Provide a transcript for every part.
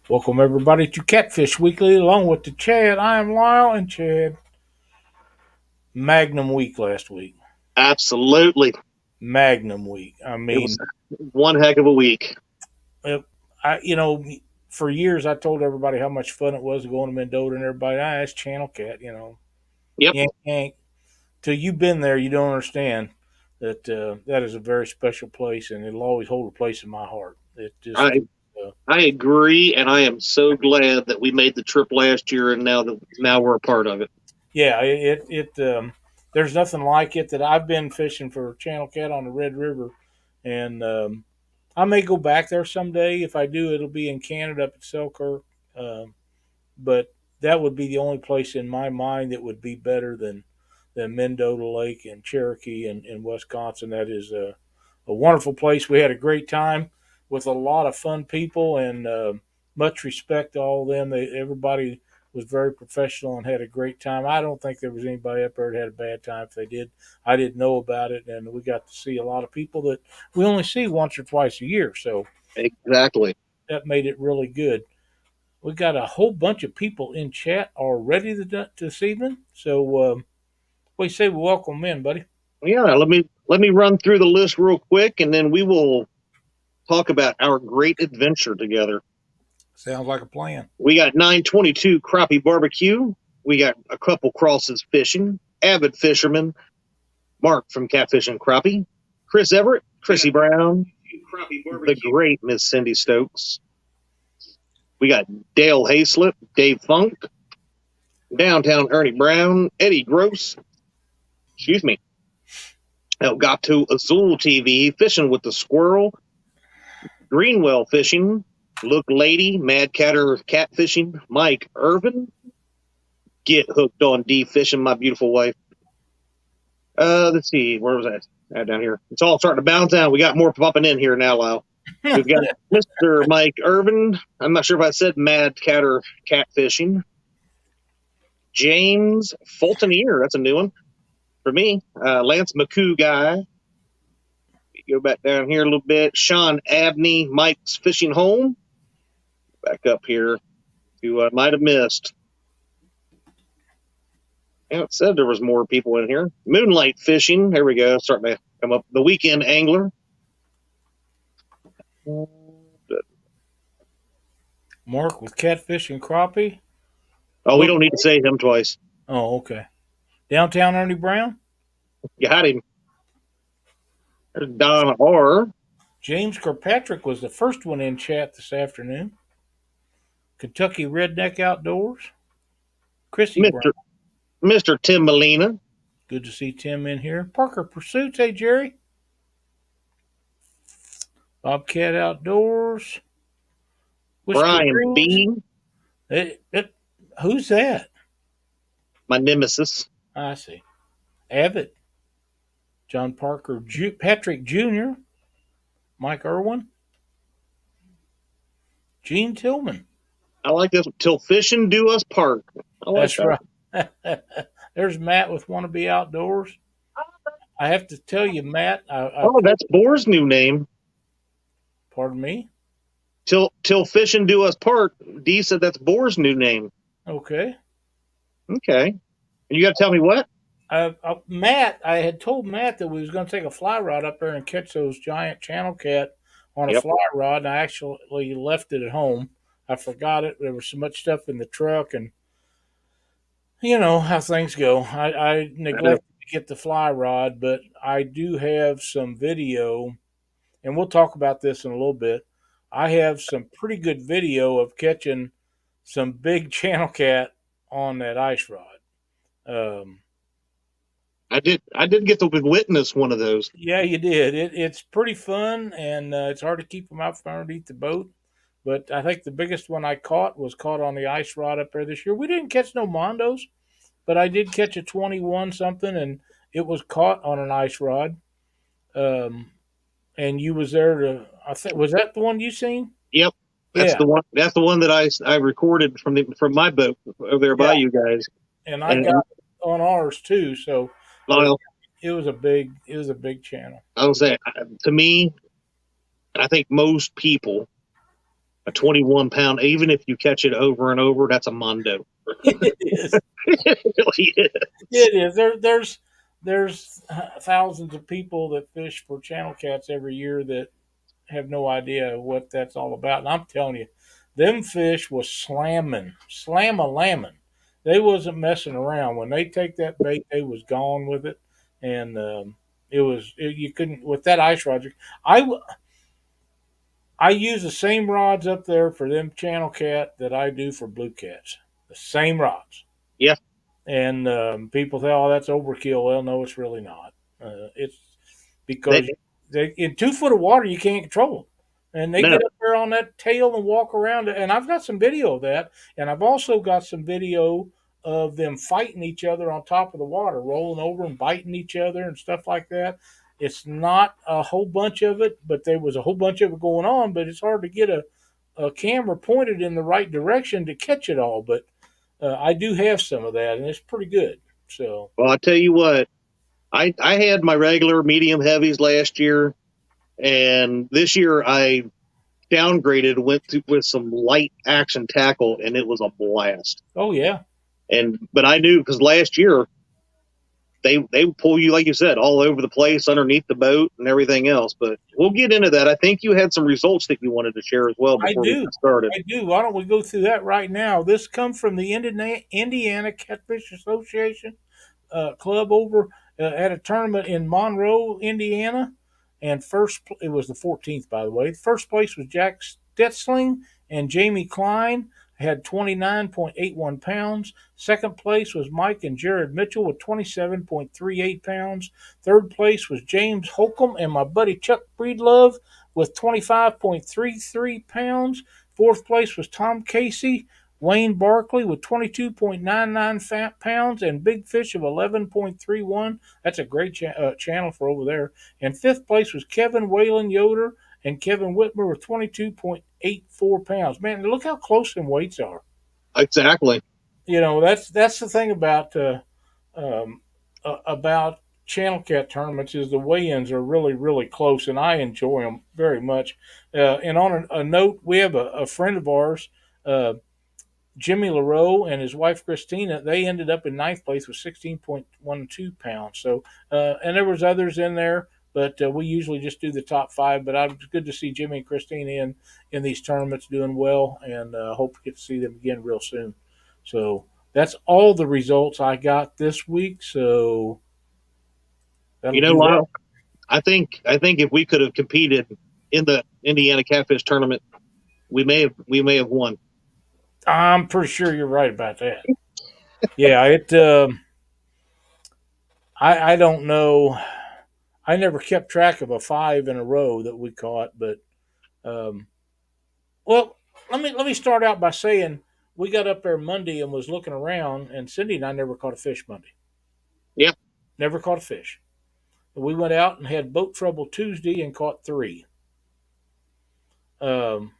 Welcome everybody to Catfish Weekly, along with the Chad. I am Lyle and Chad. Magnum week last week. Absolutely. Magnum week. I It was mean, one heck of a week. it, I for years I told everybody how much fun it was to go to Mendota, and everybody, it's Channel Cat. Yep. Yank yank. Till you've been there, you don't understand that that is a very special place, and it'll always hold a place in my heart. It just I I agree, and I am so glad that we made the trip last year, and now we're a part of it. yeah, there's nothing like it that I've been fishing for Channel Cat on the Red River, and I may go back there someday. If I do, it'll be in Canada up at Selkirk, but that would be the only place in my mind that would be better than Mendota Lake and Cherokee in Wisconsin. That is a wonderful place. We had a great time with a lot of fun people and much respect to all of them. Everybody was very professional and had a great time. I don't think there was anybody up there that had a bad time. If they did, I didn't know about it, and we got to see a lot of people that we only see once or twice a year. So Exactly. that made it really good. We got a whole bunch of people in chat already this evening. So what do you say we welcome them in, buddy? Yeah. Let me run through the list real quick, and then we will talk about our great adventure together. Sounds like a plan. We got 922 crappie barbecue. We got a couple crosses fishing. Avid fisherman Mark from Catfish and Crappie. Chris Everett, Chrissy Brown, the great Miss Cindy Stokes. We got Dale Hayslip, Dave Funk, Downtown Ernie Brown, Eddie Gross, excuse me, Elgato Azul TV, Fishing with the Squirrel, Greenwell Fishing, Look Lady, Mad Catter Catfishing, Mike Irvin, Get Hooked on D Fishing, my beautiful wife. Let's see, where was that? Down here. It's all starting to bounce out. We got more popping in here now, Lyle. We've got Mr. Mike Irvin. I'm not sure if I said Mad Catter Catfishing. James Fultoneer, that's a new one for me. Lance McCoo guy. Go back down here a little bit. Sean Abney, Mike's Fishing Home. Back up here, who I might have missed. Yeah, it said there was more people in here. Moonlight Fishing. There we go. Starting to come up. The Weekend Angler. Mark with Catfish and Crappie. Oh, we don't need to say him twice. Oh, okay. Downtown Ernie Brown. You had him. There's Don R. James Kirkpatrick was the first one in chat this afternoon. Kentucky Redneck Outdoors. Chrissy Brown. Mr. Tim Molina. Good to see Tim in here. Parker Pursuits. Hey, Jerry. Bobcat Outdoors. Whisker Brian Greens. Bean. Who's that? My nemesis. I see. Abbott. John Parker. Patrick Jr. Mike Irwin. Gene Tillman. I like this. Till fishing do us part. That's that. Right. There's Matt with Wannabe Outdoors. I have to tell you, Matt. That's Boar's new name. Pardon me? Till fishing do us part. D said that's Boar's new name. Okay. Okay. And you got to tell me what? Matt, I had told Matt that we was going to take a fly rod up there and catch those giant channel cat on a fly rod, and I actually left it at home. I forgot it. There was so much stuff in the truck, and you know how things go. I neglected to get the fly rod, but I do have some video, and we'll talk about this in a little bit. I have some pretty good video of catching some big channel cat on that ice rod. I did get to witness one of those. Yeah, you did. It's pretty fun, and it's hard to keep them out from underneath the boat. But I think the biggest one I caught was caught on the ice rod up there this year. We didn't catch no mondos, but I did catch a 21 something, and it was caught on an ice rod. And you was there to. Was that the one you seen? Yep, that's the one. That's the one that I recorded from my boat over there by you guys. And I got it on ours too. So it was a big channel. I was saying, to me, I think most people A 21 pound, even if you catch it over and over, that's a mondo. It is. It really is. It is. There's thousands of people that fish for channel cats every year that have no idea what that's all about. And I'm telling you, them fish was slam a lamming. They wasn't messing around. When they take that bait, they was gone with it, and you couldn't with that ice rod. I I use the same rods up there for them channel cat that I do for blue cats. The same rods. Yeah. And people say, "Oh, that's overkill." Well, no, it's really not. It's They, because in 2 foot of water you can't control them, and they no, get up there on that tail and walk around. And I've got some video of that, and I've also got some video of them fighting each other on top of the water, rolling over and biting each other and stuff like that. It's not a whole bunch of it, but there was a whole bunch of it going on. But it's hard to get a camera pointed in the right direction to catch it all. But I do have some of that, and it's pretty good. So, well, I tell you what, I had my regular medium heavies last year, and this year I downgraded, with some light action tackle, and it was a blast. oh yeah, But I knew, because last year they pull you, like you said, all over the place underneath the boat and everything else. But we'll get into that. I think you had some results that you wanted to share as well I before we do. get started. I do. Why don't we go through that right now? This comes from the Indiana Catfish Association club over at a tournament in Monroe, Indiana. And it was the 14th, by the way. First place was Jack Stetzling and Jamie Klein, had 29.81 pounds. Second place was Mike and Jared Mitchell with 27.38 pounds. Third place was James Holcomb and my buddy Chuck Breedlove with 25.33 pounds. Fourth place was Tom Casey, Wayne Barkley with 22.99 pounds, and Big Fish of 11.31. That's a great channel for over there. And fifth place was Kevin Whalen Yoder and Kevin Whitmer with 22.84 pounds. Man, look how close them weights are. Exactly. You know, that's the thing um, about channel cat tournaments is the weigh-ins are really really close, and I enjoy them very much. And on a note, we have a friend of ours. Jimmy LaRoe and his wife Christina, they ended up in ninth place with 16.12 pounds. So, and there was others in there, but we usually just do the top five. But it's good to see Jimmy and Christina in these tournaments doing well, and hope to get to see them again real soon. So that's all the results I got this week. So that'll You know, do that. Lyle, I think if we could have competed in the Indiana Catfish tournament, we may have won. I'm pretty sure you're right about that. Yeah, I don't know. I never kept track of a five in a row that we caught, but um, well, let me start out by saying we got up there Monday and was looking around, and Cindy and I never caught a fish Monday. Yeah. Never caught a fish. We went out and had boat trouble Tuesday and caught three. Um,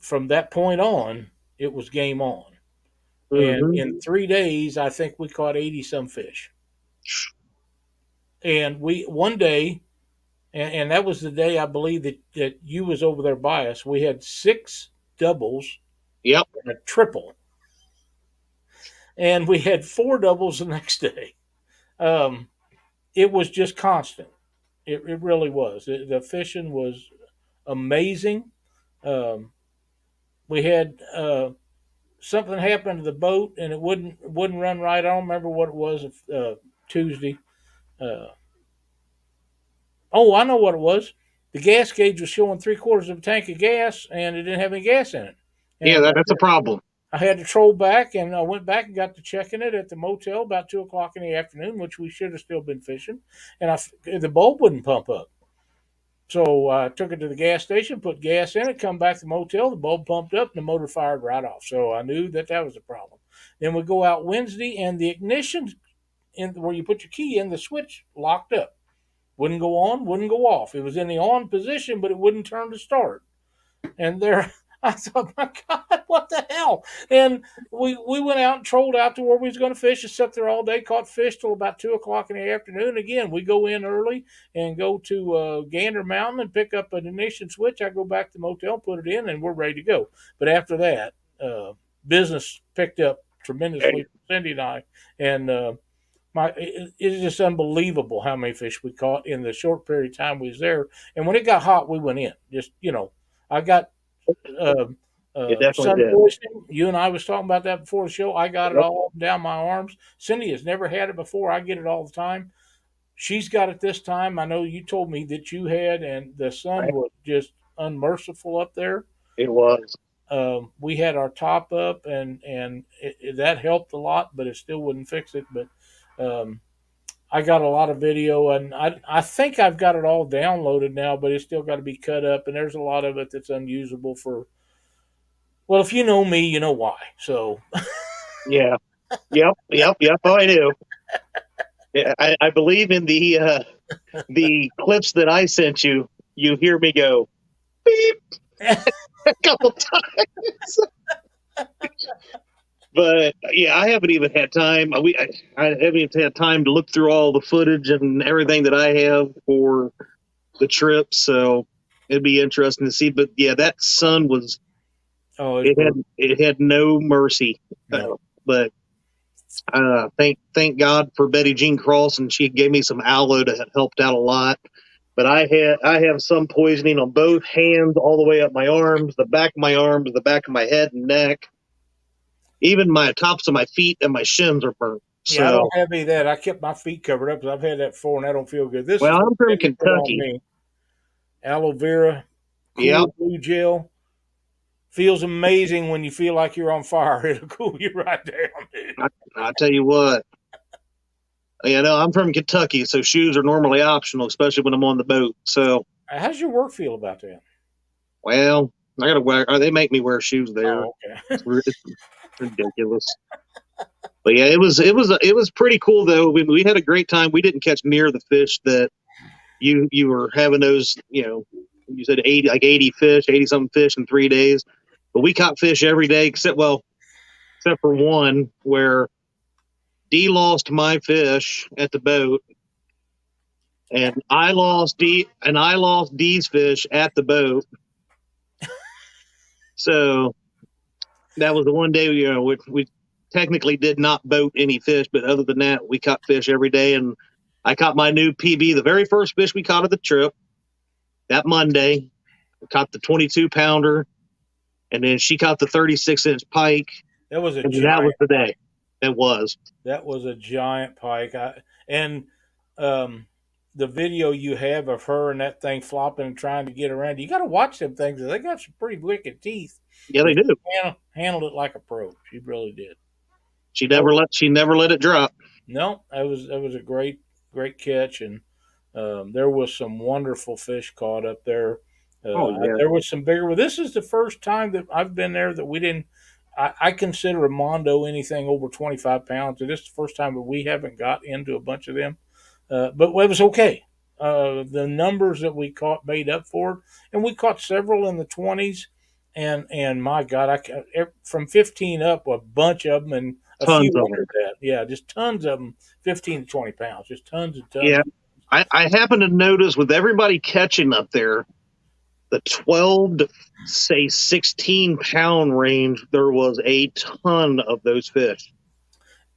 from that point on, it was game on. And Mm-hmm. in 3 days, I think we caught 80 some fish. And we one day, and that was the day I believe that you was over there by us. We had six doubles Yep. and a triple, and we had four doubles the next day. Um, it was just constant. It really was. The fishing was amazing. Um, we had something happen to the boat, and it wouldn't run right. I don't remember what it was. Tuesday. Uh, oh, I know what it was. The gas gauge was showing 3/4 of a tank of gas, and it didn't have any gas in it. Yeah, And that's a problem. I had to troll back, and I went back and got to checking it at the motel about 2 o'clock in the afternoon, which we should have still been fishing. And the bulb wouldn't pump up. So I took it to the gas station, put gas in it, come back to the motel, the bulb pumped up, and the motor fired right off. So I knew that was a problem. Then we go out Wednesday, and the ignition where you put your key in, the switch locked up. Wouldn't go on, wouldn't go off. It was in the on position, but it wouldn't turn to start. And there, I thought, my God, what the hell? And we went out and trolled out to where we was going to fish and sat there all day, caught fish till about 2 o'clock in the afternoon. Again, we go in early and go to Gander Mountain and pick up an ignition switch. I go back to the motel, put it in, and we're ready to go. But after that, business picked up tremendously for Cindy and I, and it is just unbelievable how many fish we caught in the short period of time we was there. And when it got hot, we went in. Just I got uh, It definitely sun did. poisoning. You and I was talking about that before the show. I got it Yep. all down my arms. Cindy has never had it before. I get it all the time. She's got it this time. I know you told me that you had, and the sun was just unmerciful up there. It was. We had our top up, and that helped a lot, but it still wouldn't fix it. But I got a lot of video, and I think I've got it all downloaded now, but it's still got to be cut up, and there's a lot of it that's unusable for. Well, if you know me, you know why. So Yeah. Yep. Oh, I do. Yeah, I believe in the clips that I sent you. You hear me go beep a couple times. But yeah, I haven't even had time. I haven't even had time to look through all the footage and everything that I have for the trip. So it'd be interesting to see. But yeah, that sun was it had no mercy. no. But thank God for Betty Jean Cross, and she gave me some aloe that helped out a lot. But I have some poisoning on both hands, all the way up my arms, the back of my arms, the back of my head and neck. Even my tops of my feet and my shins are burnt. Yeah, I So, don't have any of that. I kept my feet covered up because I've had that before, and I don't feel good. This well, is what I'm from Cindy put on Kentucky. me: aloe vera, Yep. cool blue gel. Feels amazing when you feel like you're on fire. It'll cool you right down, dude. I tell you what, I'm from Kentucky, so shoes are normally optional, especially when I'm on the boat. So, How's your work feel about that? well, I gotta wear. They make me wear shoes there. Oh, okay. It's ridiculous. But yeah, it was pretty cool though. We had a great time. We didn't catch near the fish that you were having those. You said 80 fish, 80 something fish in 3 days. But we caught fish every day except for one where D lost my fish at the boat, and I lost D's fish at the boat. So that was the one day we technically did not boat any fish, but other than that, we caught fish every day. And I caught my new PB, the very first fish we caught of the trip that Monday. I caught the 22-pounder, and then she caught the 36-inch pike. That was a And giant. that was the day. It was. That was a giant pike. And um, the video you have of her and that thing flopping and trying to get around, you got to watch them things. They got some pretty wicked teeth. Yeah, they do. Handled it like a pro. She really did. She never let it drop. No, that was a great catch, and there was some wonderful fish caught up there. Oh yeah. There was some bigger. Well, this is the first time that I've been there that we didn't. I consider a mondo anything over 25 pounds. And this is the first time that we haven't got into a bunch of them, but it was okay. The numbers that we caught made up for it, and we caught several in the 20s. And my God, from 15 up, a bunch of them, and a few Tons of under them. that. Yeah, just tons of them, 15 to 20 pounds, just tons and tons. Yeah. I happen to notice with everybody catching up there, the 12 to say 16-pound range, there was a ton of those fish.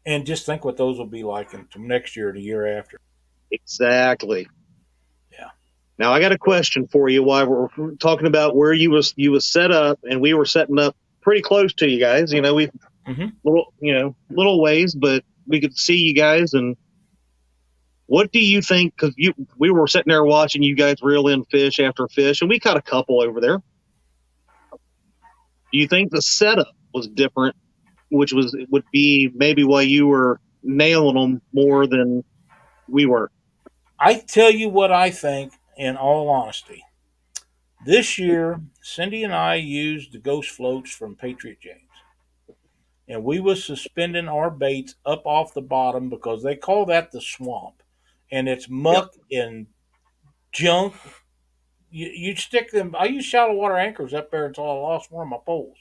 And just think what those will be like from next year to the year after. Exactly. Yeah. Now I got a question for you. While we're talking about where you was set up, and we were setting up pretty close to you guys. We little ways, but we could see you guys. And what do you think? Because we were sitting there watching you guys reel in fish after fish, and we caught a couple over there. Do you think the setup was different, which would be maybe why you were nailing them more than we were? I tell you what I think, in all honesty. This year, Cindy and I used the ghost floats from Patriot James. And we was suspending our baits up off the bottom because they call that the swamp. And it's Yep. muck and junk You stick them. I used shallow water anchors up there until I lost one of my poles.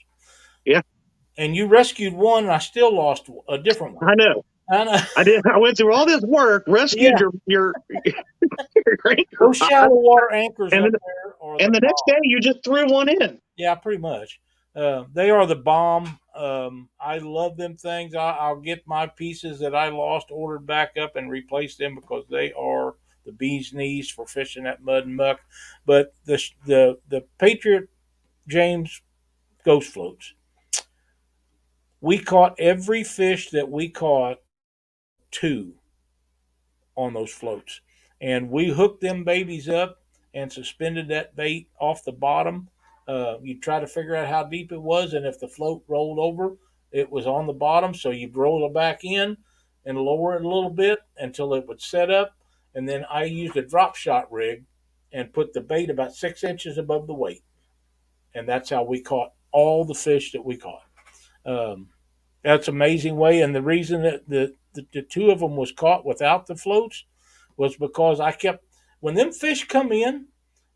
Yeah, And you rescued one, and I still lost a different one. I know. And I did. I went through all this work, rescued yeah, your anchor those rod, shallow water anchors and up then there are the and the next bomb. day you just threw one in. Yeah, pretty much. They are the bomb. I love them things. I'll get my pieces that I lost ordered back up and replace them because they are the bee's knees for fishing that mud and muck. But the Patriot James ghost floats. We caught every fish that we caught two on those floats. And we hooked them babies up and suspended that bait off the bottom. You try to figure out how deep it was, and if the float rolled over, it was on the bottom. So you'd roll it back in and lower it a little bit until it would set up. And then I used a drop shot rig and put the bait about 6 inches above the weight. And that's how we caught all the fish that we caught. Um, that's an amazing way. And the reason that the two of them was caught without the floats was because I kept when them fish come in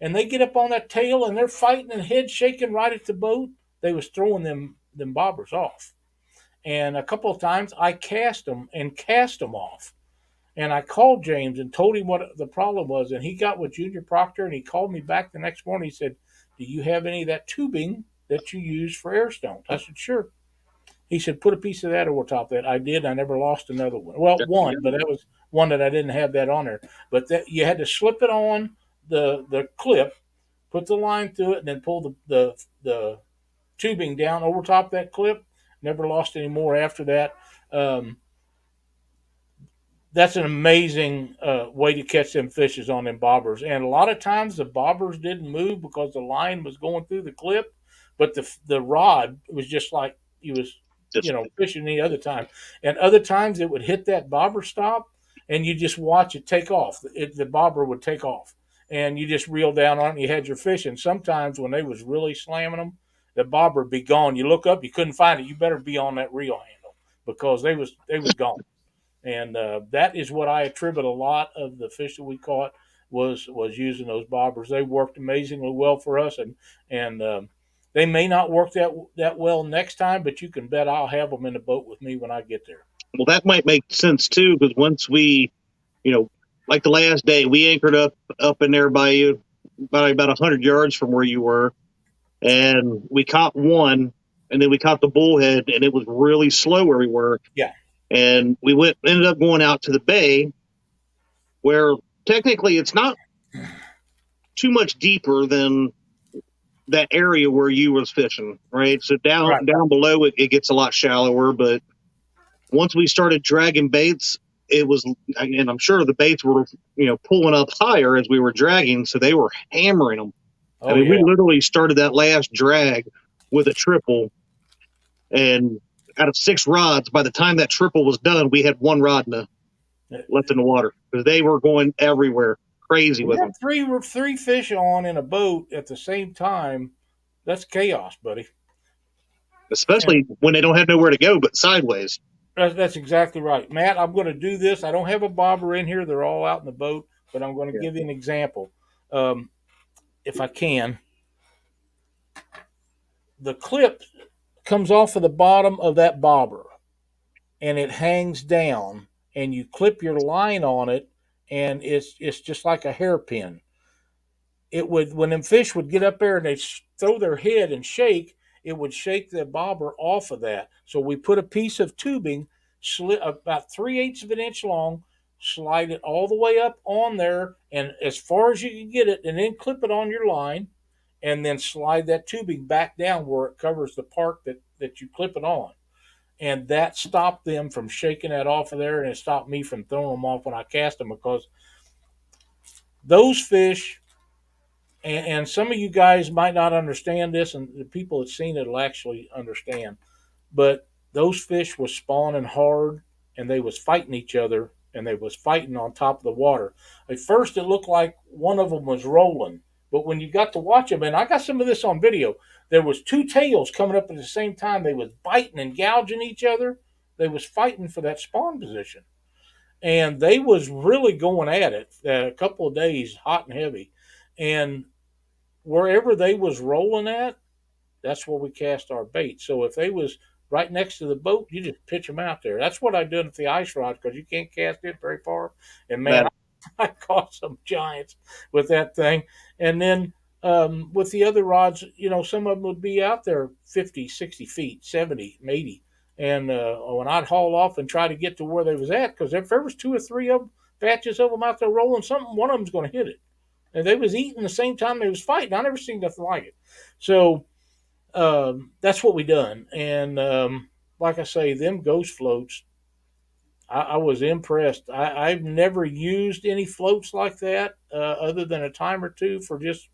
and they get up on that tail and they're fighting and head shaking right at the boat, they was throwing them bobbers off. And a couple of times I cast them off. And I called James and told him what the problem was. And he got with Junior Proctor and he called me back the next morning. He said, "Do you have any of that tubing that you use for air stones?" I said, "Sure." He said, "Put a piece of that over top of that." I did. I never lost another one. Well, one, but that was one that I didn't have that on there. But that you had to slip it on the clip, put the line through it, and then pull the tubing down over top of that clip. Never lost any more after that. Um, that's an amazing way to catch them fishes on them bobbers. And a lot of times the bobbers didn't move because the line was going through the clip, but the rod was just like he was, Just fishing any other time. And other times it would hit that bobber stop, and you just watch it take off. The bobber would take off, and you just reel down on it. And you had your fish. And sometimes when they was really slamming them, the bobber would be gone. You look up, you couldn't find it. You better be on that reel handle because they was gone. And that is what I attribute a lot of the fish that we caught was using those bobbers. They worked amazingly well for us, and they may not work that well next time, but you can bet I'll have them in the boat with me when I get there. well, that might make sense too, because once we, you know, like the last day, we anchored up in there by you, about 100 yards from where you were, and we caught one, and then we caught the bullhead, and it was really slow where we were, Yeah, and we ended up going out to the bay, where technically it's not too much deeper than that area where you was fishing, right? So right. down below it gets a lot shallower, but once we started dragging baits, it was, and I'm sure the baits were, pulling up higher as we were dragging, so they were hammering them. I Oh mean, we yeah. literally started that last drag with a triple, and out of 6 rods, by the time that triple was done, we had one rod left in the water because they were going everywhere, crazy When you with have them, three fish on in a boat at the same time, that's chaos, buddy. And especially when they don't have nowhere to go but sideways. that's exactly right, Matt. I'm going to do this. I don't have a bobber in here; they're all out in the boat. But I'm going to Yeah. give you an example, um, if I can. The clip comes off of the bottom of that bobber and it hangs down and you clip your line on it and it's just like a hairpin. It would when them fish would get up there and they throw their head and shake, it would shake the bobber off of that. So we put a piece of tubing about 3/8 of an inch long, slide it all the way up on there and as far as you can get it, and then clip it on your line and then slide that tubing back down where it covers the part that you clip it on. And that stopped them from shaking that off of there, and it stopped me from throwing them off when I cast them because those fish, and some of you guys might not understand this, and the people that seen it will actually understand. But those fish was spawning hard, and they was fighting each other, and they was fighting on top of the water. At first, it looked like one of them was rolling, but when you got to watch them, and I got some of this on video, there was two tails coming up at the same time. They was biting and gouging each other. They was fighting for that spawn position, and they was really going at it a couple of days, hot and heavy, and wherever they was rolling at, that's where we cast our bait. So if they was right next to the boat, you just pitch them out there. That's what I did with the ice rod because you can't cast it very far. And man, That I caught some giants with that thing. And then with the other rods, some of them would be out there 50, 60 feet, 70, 80. And when I'd haul off and try to get to where they was at, because if there was two or three of them, batches of them out there rolling something, one of them's going to hit it. And they was eating the same time they was fighting. I never seen nothing like it. So that's what we done. And like I say, them ghost floats, I was impressed. I've never used any floats like that other than a time or two for just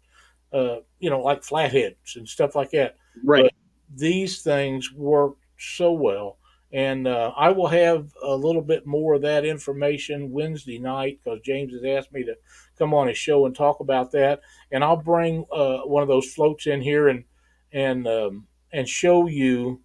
like flatheads and stuff like that. right. But these things work so well. And I will have a little bit more of that information Wednesday night because James has asked me to come on his show and talk about that. And I'll bring one of those floats in here and show you.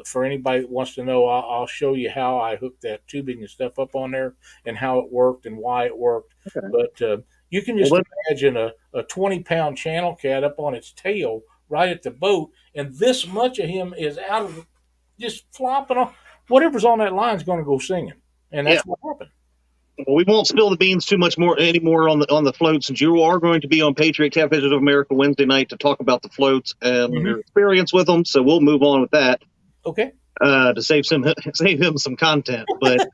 For anybody that wants to know, I'll show you how I hooked that tubing and stuff up on there and how it worked and why it worked. Okay. But you can Well, just imagine a 20-pound channel cat up on its tail right at the boat, and this much of him is out of just flopping off. Whatever's on that line is going to go singing, and yeah. that's what happened. Well, we won't spill the beans too much more anymore on the floats, since you are going to be on Patriot Catfish of America Wednesday night to talk about the floats and your experience with them. So we'll move on with that Okay. to save him some content. But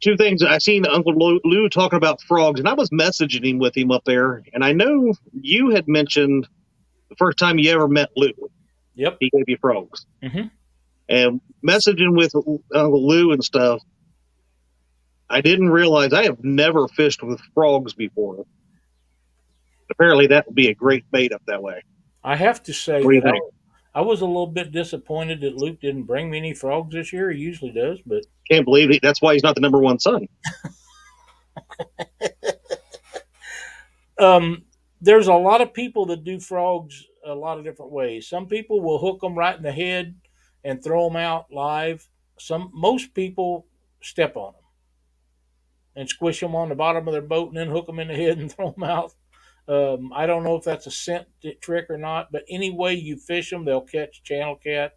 two things I seen Uncle Lou talking about frogs, and I was messaging him with him up there, and I know you had mentioned the first time you ever met Lou, Yep. he gave you frogs, Mm-hmm. and messaging with Uncle Lou and stuff. I didn't realize I have never fished with frogs before. Apparently, that would be a great bait up that way. I have to say What do you that think? I was a little bit disappointed that Luke didn't bring me any frogs this year. He usually does, but Can't believe it. That's why he's not the number one son. there's a lot of people that do frogs a lot of different ways. Some people will hook them right in the head and throw them out live. Most people step on them and squish them on the bottom of their boat and then hook them in the head and throw them out. I don't know if that's a scent trick or not, but any way you fish them, they'll catch channel cat.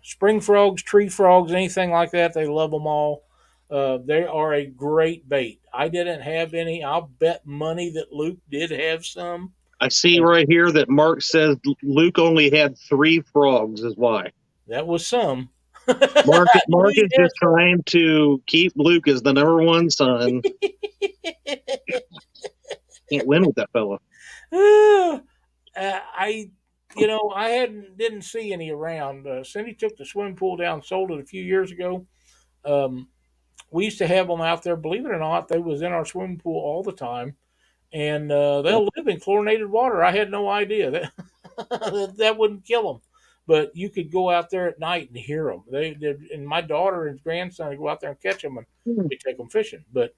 Spring frogs, tree frogs, anything like that, they love them all. They are a great bait. I didn't have any. I'll bet money that Luke did have some. I see right here that Mark says Luke only had 3 frogs. Is why That was some. Mark is just trying to keep Luke as the number one son. Can't win with that fella. I, didn't see any around. Cindy took the swimming pool down, sold it a few years ago. Um, we used to have them out there. Believe it or not, they was in our swimming pool all the time, and they'll live in chlorinated water. I had no idea that that wouldn't kill them, but you could go out there at night and hear them. And my daughter and grandson would go out there and catch them, and we take them fishing. But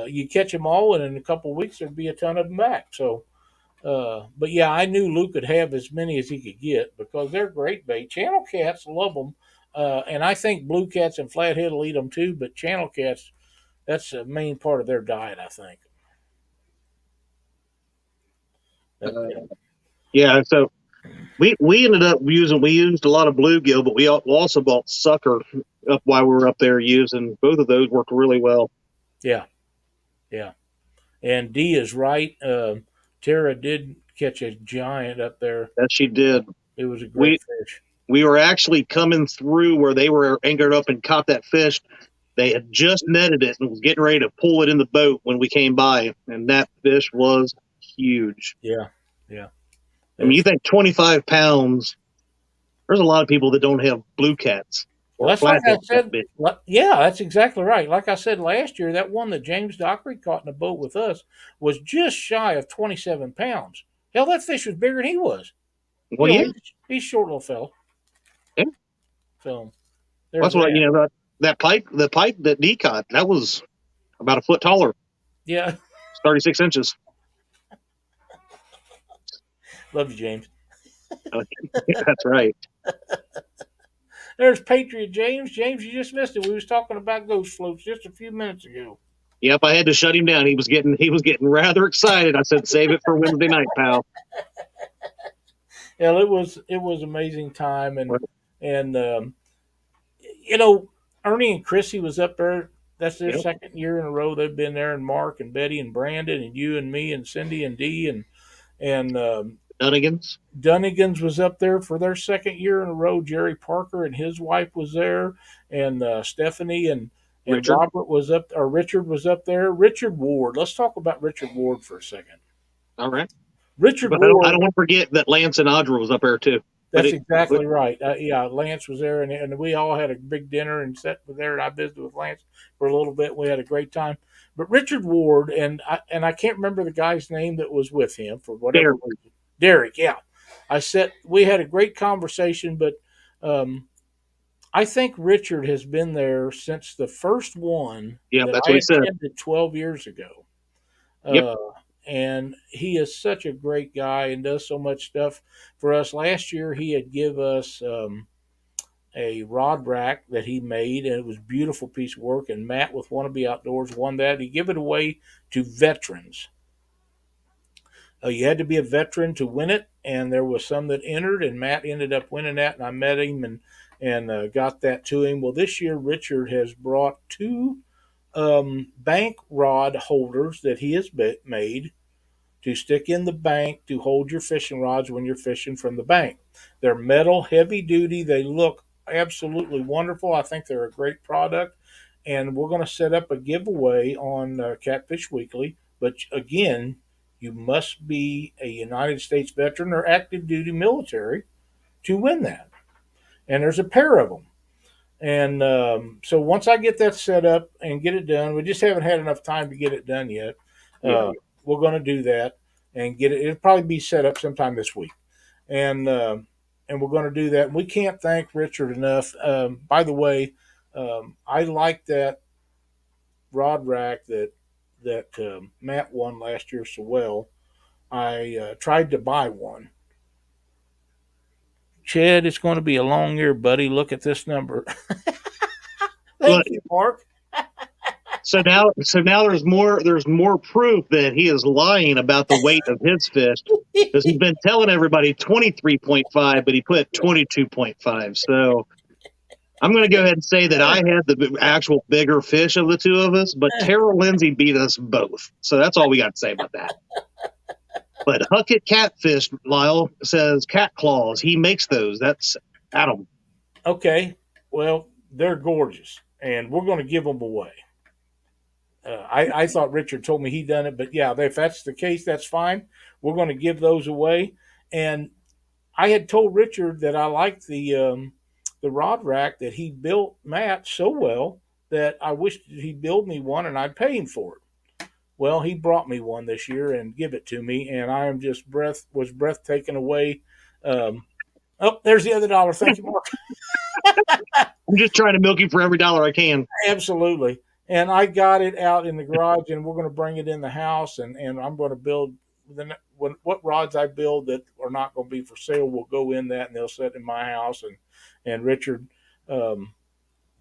you catch them all, and in a couple of weeks there'd be a ton of them back. So. But yeah, I knew Luke could have as many as he could get because they're great bait. Channel cats love them, and I think blue cats and flathead will eat them too. But channel cats, that's a main part of their diet, I think. Uh, yeah, so we ended up we used a lot of bluegill, but we also bought sucker up while we were up there using. Both of those worked really well. Yeah, yeah. And Dee is right. Tara did catch a giant up there. That she did. It was a great fish. We were actually coming through where they were anchored up and caught that fish. They had just netted it and was getting ready to pull it in the boat when we came by, and that fish was huge. Yeah, yeah. I mean, you think 25 pounds, there's a lot of people that don't have blue cats. Well, that's like I said. Yeah, that's exactly right. Like I said last year, that one that James Dockery caught in a boat with us was just shy of 27 pounds. Hell, that fish was bigger than he was. Well, yeah. He's a short little fellow. Yeah. So that's what that pipe that Dee caught, that was about a foot taller. Yeah. It's 36 inches. Love you, James. That's right. There's Patriot James. James, you just missed it. We was talking about ghost floats just a few minutes ago. Yep, I had to shut him down. He was getting rather excited. I said, "Save it for Wednesday night, pal." Yeah, it was amazing time, Well, and you know, Ernie and Chrissy was up there. That's their yep, second year in a row they've been there, and Mark and Betty and Brandon and you and me and Cindy and Dee and Dunnigans, Dunnigans was up there for their second year in a row. Jerry Parker and his wife was there, and Stephanie and Richard. Robert was up, or Richard was up there. Richard Ward. Let's talk about Richard Ward for a second. All right, Richard but I don't Ward. want to forget that Lance and Audra was up there too. But That's it, but exactly right. Yeah, Lance was there, and we all had a big dinner and sat there, and I visited with Lance for a little bit. We had a great time. But Richard Ward and I can't remember the guy's name that was with him for whatever there, reason. Derek, yeah. We had a great conversation, but um, I think Richard has been there since the first one yeah, that that's what I he said. attended 12 years ago. Yep, Uh, and he is such a great guy and does so much stuff for us. Last year, he had give us a rod rack that he made, and it was a beautiful piece of work. And Matt with Wannabe Outdoors won that. He gave it away to veterans. You had to be a veteran to win it, and there was some that entered, and Matt ended up winning that. And I met him and got that to him. Well, this year Richard has brought two bank rod holders that he has made to stick in the bank to hold your fishing rods when you're fishing from the bank. They're metal, heavy duty. They look absolutely wonderful. I think they're a great product. And we're going to set up a giveaway on Catfish Weekly. But again, you must be a United States veteran or active duty military to win that. And there's a pair of them. And so once I get that set up and get it done, we just haven't had enough time to get it done yet. yeah, We're going to do that and get it. It'll probably be set up sometime this week, and we're going to do that. And we can't thank Richard enough. By the way, I like that rod rack that Matt won last year so well. I tried to buy one. Chad, it's going to be a long year, buddy. Look at this number. but Thank you, Mark. so now there's more proof that he is lying about the weight of his fish because he's been telling everybody 23.5, but he put 22.5. So I'm going to go ahead and say that I had the actual bigger fish of the two of us, but Tara Lindsay beat us both. So that's all we got to say about that. But Huckett Catfish, Lyle says cat claws. He makes those. That's Adam. Okay, well, they're gorgeous, and we're going to give them away. I thought Richard told me he done it, but yeah, if that's the case, that's fine. We're going to give those away. And I had told Richard that I liked the rod rack that he built Matt so well that I wished he'd build me one and I'd pay him for it. Well, he brought me one this year and give it to me, and I am just breath taken away. Oh, there's the other dollar. Thank you, Mark. I'm just trying to milk you for every dollar I can. Absolutely. And I got it out in the garage, and we're going to bring it in the house, and I'm going to build what rods I build that are not going to be for sale will go in that, and they'll sit in my house. And Richard um,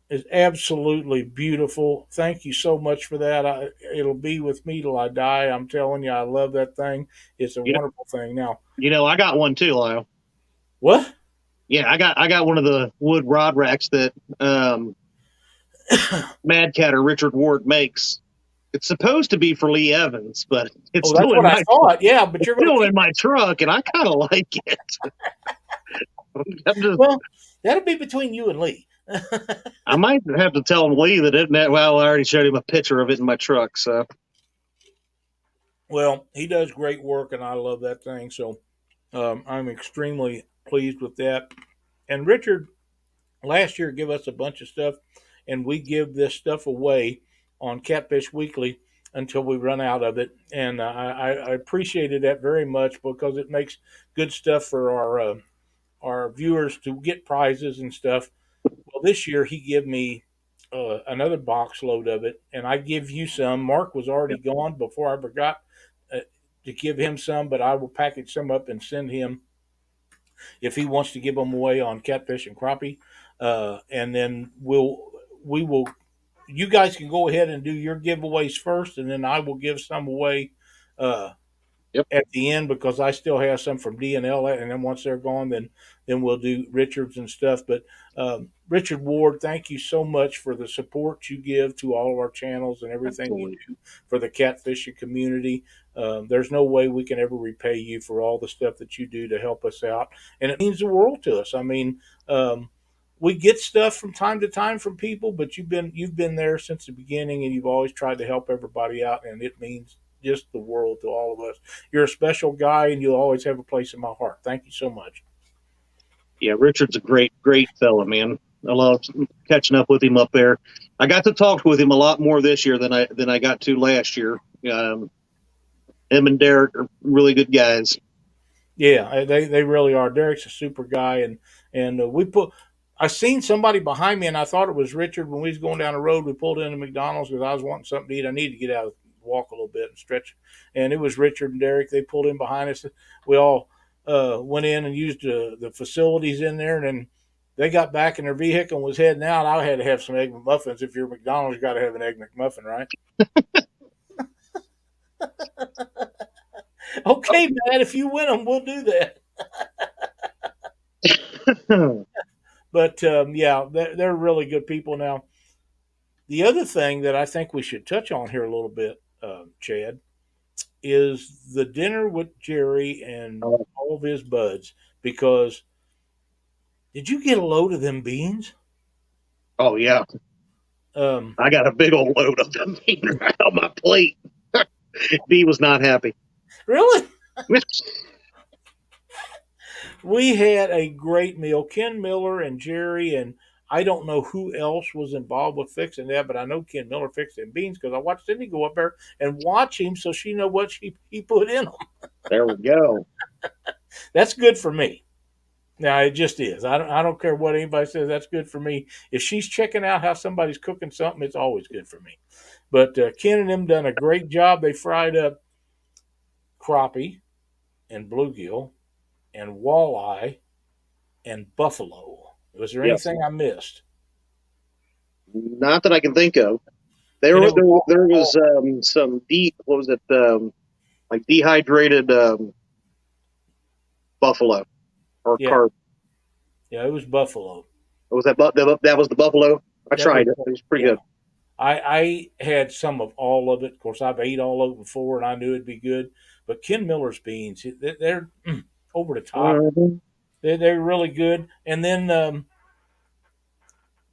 is absolutely beautiful. Thank you so much for that. It'll be with me till I die. I'm telling you, I love that thing. It's a You know, wonderful thing. Now, I got one too, Lyle. what? Yeah, I got one of the wood rod racks that Mad Cat or Richard Ward makes. It's supposed to be for Lee Evans, but it's Oh, that's still in what I my thought. Yeah, but it's you're going to still keep. in my truck, and I kind of like it. I'm just, Well, that'll be between you and Lee. I might have to tell Lee that it. Well, I already showed him a picture of it in my truck, so Well, he does great work, and I love that thing. So I'm extremely pleased with that. And Richard last year gave us a bunch of stuff, and we give this stuff away on Catfish Weekly until we run out of it. And I appreciated that very much because it makes good stuff for our viewers to get prizes and stuff. Well, this year he gave me another box load of it, and I give you some. Mark was already gone before I forgot uh, to give him some, but I will package some up and send him if he wants to give them away on catfish and crappie. And then we will you guys can go ahead and do your giveaways first, and then I will give some away uh, Yep. at the end because I still have some from DNL, and then once they're gone, then we'll do Richards and stuff. But Richard Ward, thank you so much for the support you give to all of our channels and everything you Absolutely. do for the catfishing community. There's no way we can ever repay you for all the stuff that you do to help us out, and it means the world to us. I mean, we get stuff from time to time from people, but you've been there since the beginning, and you've always tried to help everybody out, and it means just the world to all of us. You're a special guy, and you'll always have a place in my heart. Thank you so much. Yeah, Richard's a great fella, man. I love catching up with him up there. I got to talk with him a lot more this year than I got to last year. Him and Derek are really good guys. Yeah, they really are. Derek's a super guy, and we put. I seen somebody behind me, and I thought it was Richard when we was going down the road. We pulled into McDonald's because I was wanting something to eat. I needed to get out, walk a little bit, and stretch. And it was Richard and Derek. They pulled in behind us. We all went in and used the facilities in there, and then they got back in their vehicle and was heading out. I had to have some egg McMuffins. If you're McDonald's, you got to have an egg McMuffin, right? Okay, Matt. If you win them, we'll do that. But yeah, they're really good people. Now, the other thing that I think we should touch on here a little bit, Chad, is the dinner with Jerry and all of his buds. Because did you get a load of them beans? Oh yeah, Um, I got a big old load of them right on my plate. B was not happy. really? We had a great meal. Ken Miller and Jerry, and I don't know who else was involved with fixing that, but I know Ken Miller fixed them beans because I watched Cindy go up there and watch him so she know what he put in them. There we go. That's good for me. Now it just is. I don't care what anybody says. That's good for me. If she's checking out how somebody's cooking something, it's always good for me. But Ken and them done a great job. They fried up crappie and bluegill and walleye and buffalo. Was there Yes, anything I missed? not that I can think of. And it was There was some deep. What was it? Like dehydrated buffalo or yeah, carp. yeah, it was buffalo. Was that was the buffalo? I That was tried it. It was pretty yeah. good. I had some of all of it. Of course, I've ate all of it before, and I knew it'd be good. But Ken Miller's beans, they're over the top. Mhm. They're really good. And then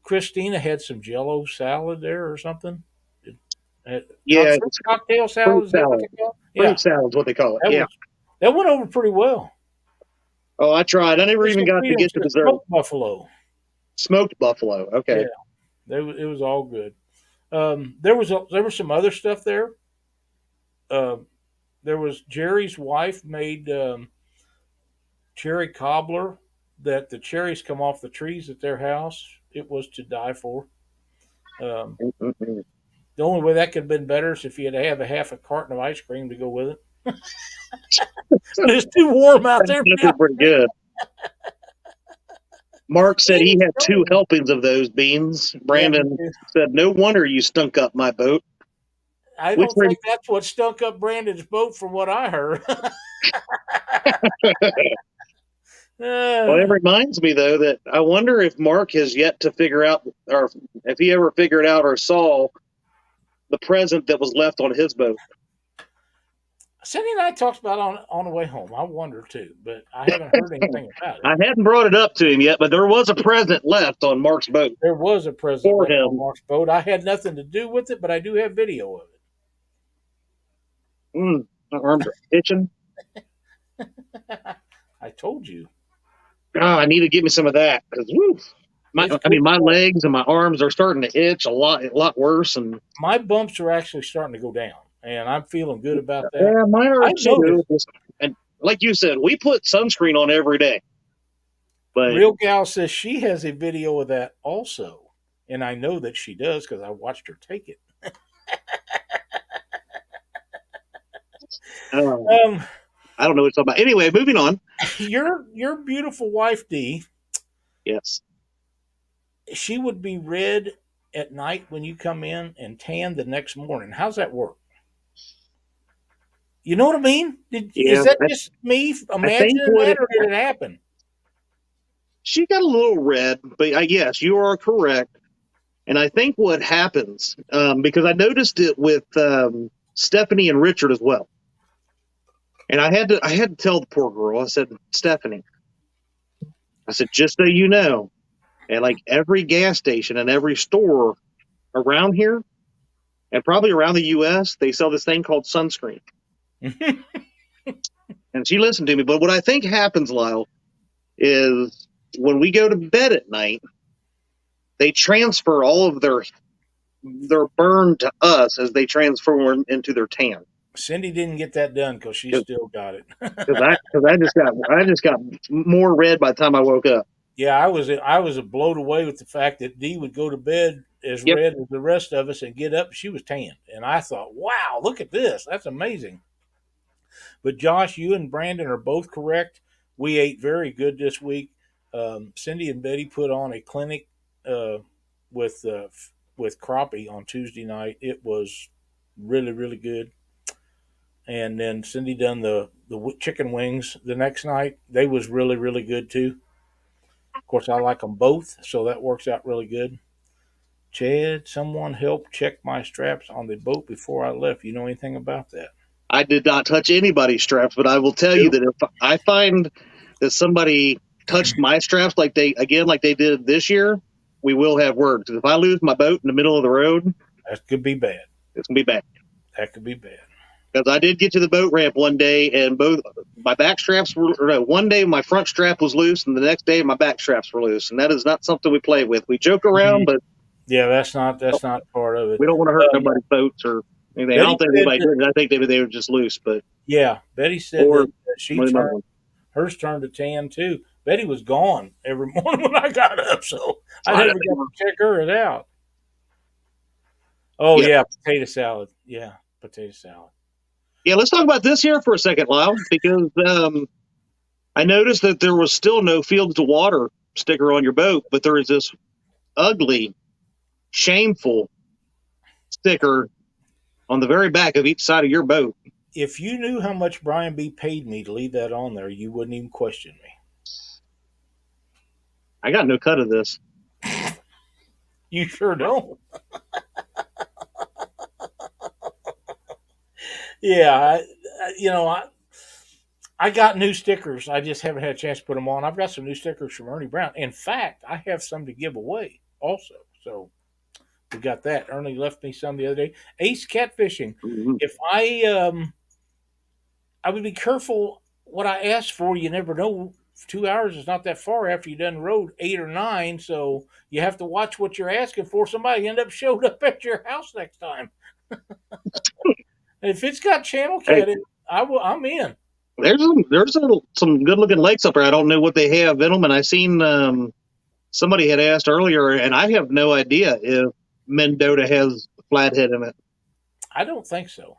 Christina had some Jello salad there or something. Yeah, Fruit it's cocktail fruit salad. Is that what salad. they call it? Yeah, Fruit salad is what they call it. that Yeah. was that went over pretty well. Oh, I tried. I never even Crystal got to Freedom's get to the dessert. smoked buffalo. Smoked buffalo. Yeah, Okay. it was all good. There was some other stuff there. Uh, there was Jerry's wife made cherry cobbler that the cherries come off the trees at their house. It was to die for. Um, Mm-mm-mm. the only way that could have been better is if you had to have a half a carton of ice cream to go with it. But it's too warm out there That's now. pretty good. Mark said he It's had 2 cold. helpings of those beans. Yeah, he Brandon did. said, "No wonder you stunk up my boat." I Which don't think that's what stunk up Brandon's boat, from what I heard. well, it Uh, reminds me though that I wonder if Mark has yet to figure out, or if he ever figured out or saw the present that was left on his boat. Cindy and I talked about on the way home. I wonder too, but I haven't heard anything about it. I hadn't brought it up to him yet, but there was a present left on Mark's boat There was a present for left on him. Mark's boat. I had nothing to do with it, but I do have video of My arms are itching. it. I told you. Oh, I need to get me some of that because It's I good mean, my stuff. legs and my arms are starting to itch a lot worse. And My bumps are actually starting to go down, and I'm feeling good about that. yeah, mine are I too. noticed. And like you said, we put sunscreen on every day, but Real Gal says she has a video of that also, and I know that she does because I watched her take it. uh, Um, I don't know what it's all about. Anyway, moving on. your beautiful wife Dee, Yes. she would be red at night when you come in and tan the next morning. How's that work? You know what I mean? Is Yeah, that just me I think imagining that, or did it happen? she got a little red, but yes, you are correct. And I think what happens, because I noticed it with Stephanie and Richard as well. And I had to tell the poor girl. I said, Stephanie, I said, just so you know, at like every gas station and every store around here, and probably around the U.S., they sell this thing called sunscreen. And she listened to me. But what I think happens, Lyle, is when we go to bed at night, they transfer all of their burn to us as they transform into their tan. Cindy didn't get that done because she still got it. Because I just got more red by the time I woke up. Yeah, I was blown away with the fact that Dee would go to bed as Yep. red as the rest of us and get up. She was tanned, and I thought, wow, look at this. That's amazing. But Josh, you and Brandon are both correct. We ate very good this week. Cindy and Betty put on a clinic uh, with uh, with crappie on Tuesday night. It was really really good. And then Cindy done the chicken wings the next night. They was really really good too. Of course, I like them both, so that works out really good. Chad, someone help check my straps on the boat before I left. You know anything about that? I did not touch anybody's straps, but I will tell you that if I find that somebody touched my straps like they did this year, we will have word. Because if I lose my boat in the middle of the road, That could be bad. it's gonna be bad. That could be bad. Because I did get to the boat ramp one day, and both my back straps were. Or no, one day my front strap was loose, and the next day my back straps were loose. And that is not something we play with. We joke around, but Yeah, that's not part of it. we don't want to hurt nobody's boats or anything. I don't think anybody did. I think they were just loose, but yeah, Betty said or that she turned hers turned to tan too. Betty was gone every morning when I got up, so I never got to check her out. Oh yeah, potato salad. Yeah, potato salad. Yeah, let's talk about this here for a second, Lyle, because I noticed that there was still no Fields to Water sticker on your boat, but there is this ugly, shameful sticker on the very back of each side of your boat. If you knew how much Brian B paid me to leave that on there, you wouldn't even question me. I got no cut of this. You sure don't. Yeah, I got new stickers. I just haven't had a chance to put them on. I've got some new stickers from Ernie Brown. In fact, I have some to give away also. So we got that. Ernie left me some the other day. Ace catfishing. Mm-hmm. If I would be careful what I ask for. You never know. 2 hours is not that far after you done the road, 8 or 9. So you have to watch what you're asking for. Somebody end up showed up at your house next time. If it's got channel cat, I'm in. There's some good looking lakes up there. I don't know what they have in them, and I seen somebody had asked earlier, and I have no idea if Mendota has flathead in it. I don't think so.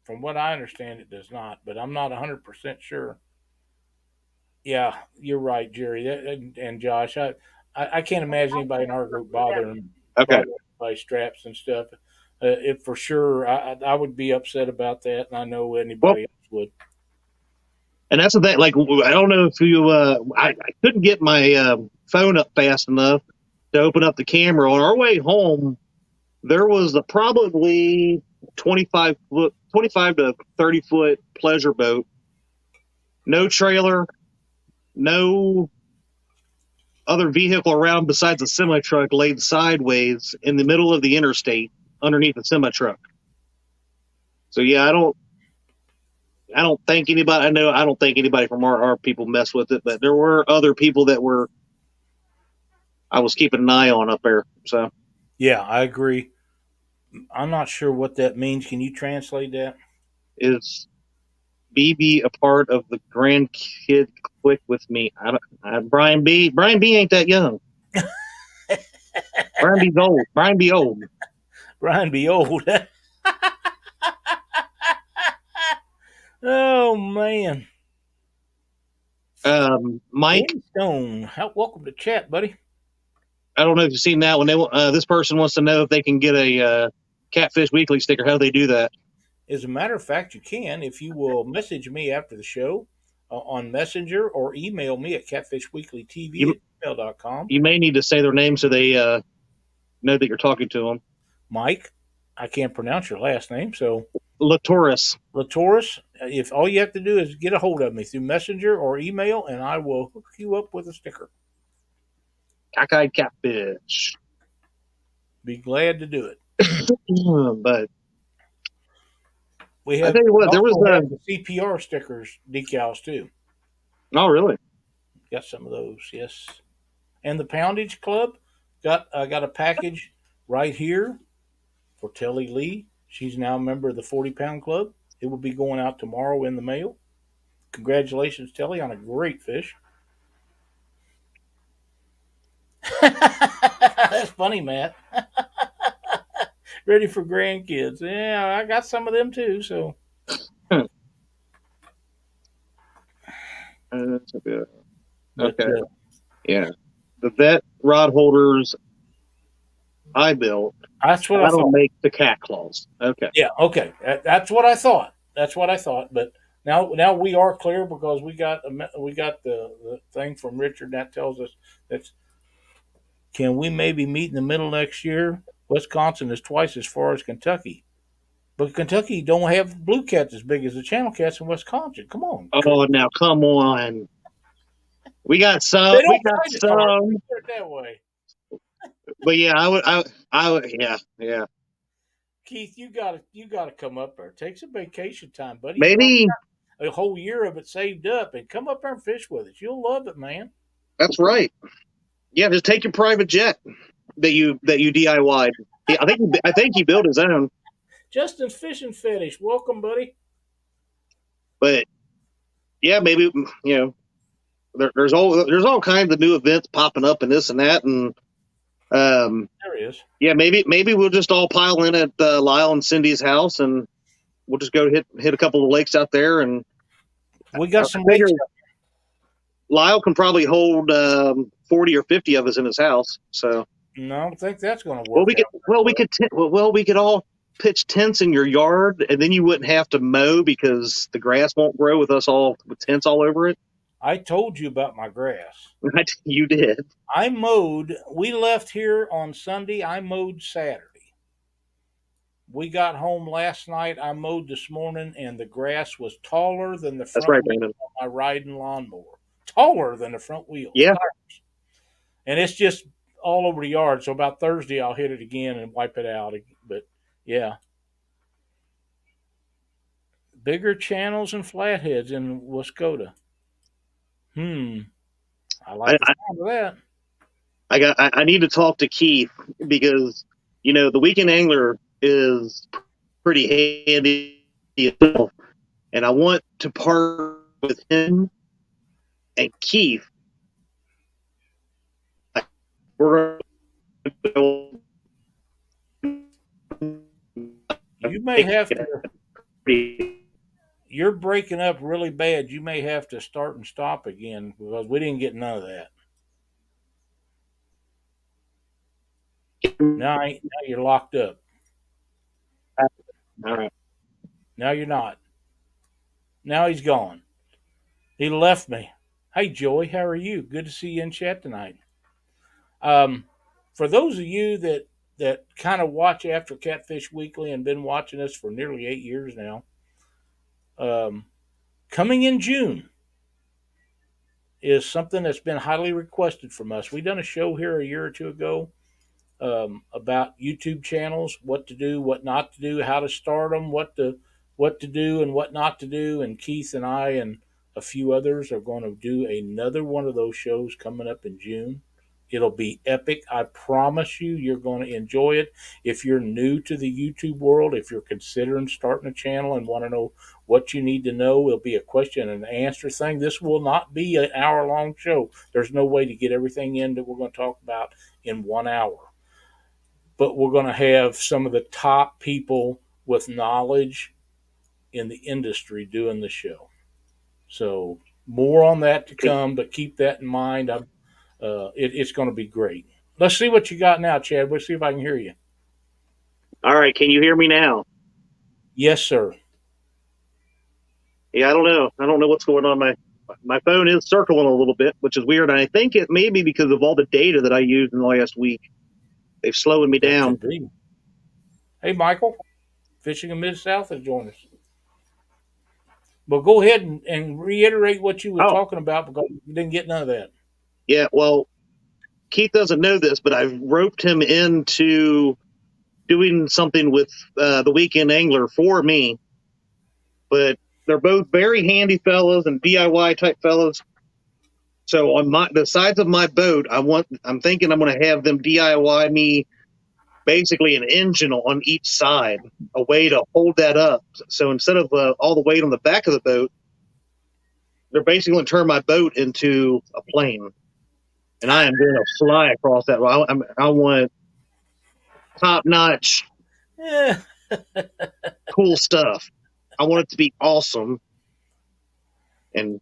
From what I understand, it does not, but I'm not 100% sure. Yeah, you're right, Jerry and Josh. I can't imagine anybody in our group bothering by straps and stuff. If for sure, I would be upset about that, and I know anybody else would. And that's the thing. Like, I don't know if you, I couldn't get my phone up fast enough to open up the camera. On our way home, there was a probably 25 to 30 foot pleasure boat, no trailer, no other vehicle around besides a semi truck laid sideways in the middle of the interstate underneath a semi truck. So yeah, I don't think anybody. I don't think anybody from our people mess with it, but there were other people that were. I was keeping an eye on up there. So yeah, I agree. I'm not sure what that means. Can you translate that? Is BB a part of the grandkid clique with me? Brian B. Brian B. ain't that young. Brian B's old. Brian B. old. Brian B. old. Oh man. Mike Stone, welcome to chat, buddy. I don't know if you've seen that one. This person wants to know if they can get a Catfish Weekly sticker. How do they do that? As a matter of fact, you can if you will message me after the show on Messenger or email me at catfishweeklytv You at gmail.com. you may need to say their name so they know that you're talking to them. Mike, I can't pronounce your last name, so Latoris. Latoris, if all you have to do is get a hold of me through Messenger or email, and I will hook you up with a sticker. Cockeyed Catfish. Be glad to do it. But We I have tell you what, there was also have the CPR stickers decals too. oh really? Got some of those, yes. And the Poundage Club got a package right here for Telly Lee. She's now a member of the 40-pound club. It will be going out tomorrow in the mail. Congratulations, Telly, on a great fish. That's funny, Matt. Ready for grandkids. Yeah, I got some of them too, so. That's a bit. But, Okay. Yeah. The vet rod holders I built. That's what I That'll thought. make the cat claws. Okay. Yeah, okay. That's what I thought. That's what I thought. But now we are clear because we got the thing from Richard that tells us that can we maybe meet in the middle next year? Wisconsin is twice as far as Kentucky, but Kentucky don't have blue cats as big as the channel cats in Wisconsin. Come on, Oh, now come on. We got they some. We don't got fight as hard. some. Put it that way. But yeah, I would. Yeah, yeah. Keith, you gotta come up there. Take some vacation time, buddy. You probably Maybe got a whole year of it saved up, and come up there and fish with us. You'll love it, man. that's right. Yeah, just take your private jet that you DIY'd. Yeah, I think he built his own. Justin's fishing fetish. Welcome, buddy. But yeah, maybe there's all kinds of new events popping up and this and that, and There he is. yeah, maybe we'll just all pile in at Lyle and Cindy's house, and we'll just go hit a couple of lakes out there. And We got I some figure lakes. Lyle can probably hold 40 or 50 of us in his house. So No, I don't think that's going to well, work. we could all pitch tents in your yard, and then you wouldn't have to mow because the grass won't grow with us all with tents all over it. I told you about my grass. You did. I mowed. We left here on Sunday. I mowed Saturday. We got home last night. I mowed this morning, and the grass was taller than the That's front right, wheel Brandon. of my riding lawnmower. Taller than the front wheel. Yeah. And it's just all over the yard. So about Thursday, I'll hit it again and wipe it out. But yeah, bigger channels and flatheads in Wascota. I like the sound of that. I need to talk to Keith because the weekend angler is pretty handy, and I want to partner with him and Keith. We're You may have to. You're breaking up really bad. You may have to start and stop again because we didn't get none of that. Now you're locked up. all right. Now you're not. Now he's gone. He left me. Hey, Joey, how are you? Good to see you in chat tonight. For those of you that kind of watch after Catfish Weekly and been watching us for nearly 8 years now, coming in June is something that's been highly requested from us. We done a show here a year or two ago about YouTube channels, what to do, what not to do, how to start them, what to do and what not to do. And Keith and I and a few others are going to do another one of those shows coming up in June. It'll be epic. I promise you, you're going to enjoy it. If you're new to the YouTube world, if you're considering starting a channel and want to know what you need to know, it'll be a question and answer thing. This will not be an hour-long show. There's no way to get everything in that we're going to talk about in 1 hour. But we're going to have some of the top people with knowledge in the industry doing the show. So more on that to come, but keep that in mind. It's going to be great. Let's see what you got now, Chad. Let's see if I can hear you. All right, can you hear me now? Yes, sir. Yeah, I don't know. I don't know what's going on. My phone is circling a little bit, which is weird. And I think it may be because of all the data that I used in the last week. They've slowed me That down. could be. Hey, Michael, Fishing in Mid South has joined us. But go ahead and reiterate what you were Oh, talking about because you didn't get none of that. yeah. Well, Keith doesn't know this, but I've roped him into doing something with the Weekend Angler for me. But they're both very handy fellows and DIY type fellows. So on the sides of my boat, I'm thinking I'm going to have them DIY me basically an engine on each side, a way to hold that up. So instead of all the weight on the back of the boat, they're basically going to turn my boat into a plane, and I am going to fly across that. I want top notch, Yeah. cool stuff. I want it to be awesome and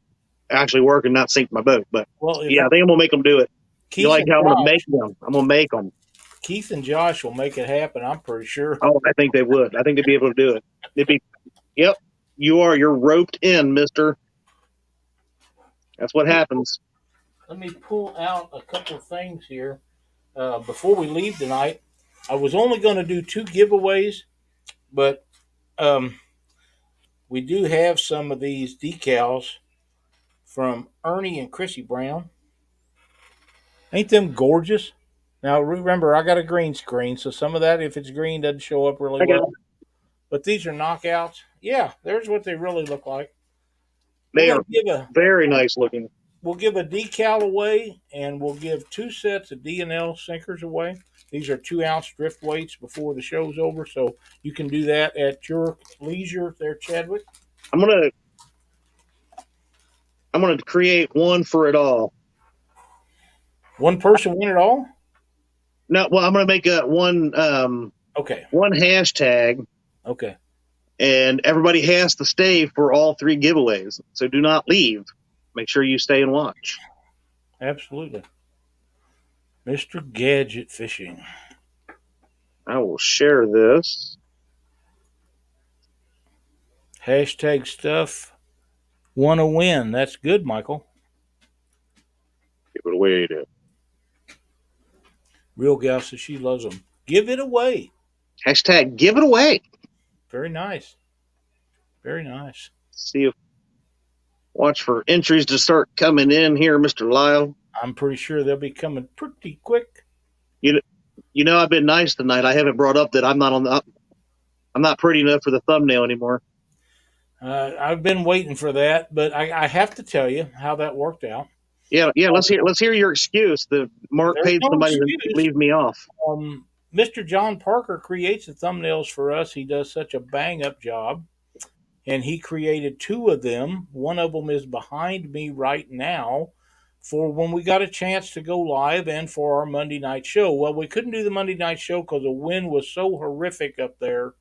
actually work and not sink my boat. But Well, if yeah, I think I'm going to make them do it. You Keith like and how I'm going to make Josh, them? I'm going to make them. Keith and Josh will make it happen. I'm pretty sure. Oh, I think they would. I think they'd be able to do it. They'd be, yep, you're roped in, mister. That's what happens. Let me pull out a couple of things here before we leave tonight. I was only going to do two giveaways, but um, we do have some of these decals from Ernie and Chrissy Brown. Ain't them gorgeous? Now remember, I got a green screen, so some of that, if it's green, doesn't show up really I got well. But these are knockouts. Yeah, there's what they really look like. We're They gonna are very nice looking. we'll give a decal away, and we'll give two sets of D&L sinkers away. These are 2 ounce drift weights before the show's over, so you can do that at your leisure there, Chadwick. I'm gonna I'm gonna create one for it all. One person win it all? No, well, I'm gonna make a Okay. one hashtag, Okay. and everybody has to stay for all three giveaways. So do not leave. Make sure you stay and watch. Absolutely. Mr. Gadget Fishing. I will share this. Hashtag stuff. Want to win. That's good, Michael. Give it away to Real gal says she loves them. Give it away. hashtag give it away. Very nice. Very nice. See if watch for entries to start coming in here, Mr. Lyle. I'm pretty sure they'll be coming pretty quick. You you know I've been nice tonight. I haven't brought up that I'm not pretty enough for the thumbnail anymore. I've been waiting for that, but I have to tell you how that worked out. Yeah. Let's hear your excuse. The Mark There's paid no somebody to excuse. leave me off. Mr. John Parker creates the thumbnails for us. He does such a bang up job, and he created two of them. One of them is behind me right now for when we got a chance to go live and for our Monday night show. Well, we couldn't do the Monday night show because the wind was so horrific up there.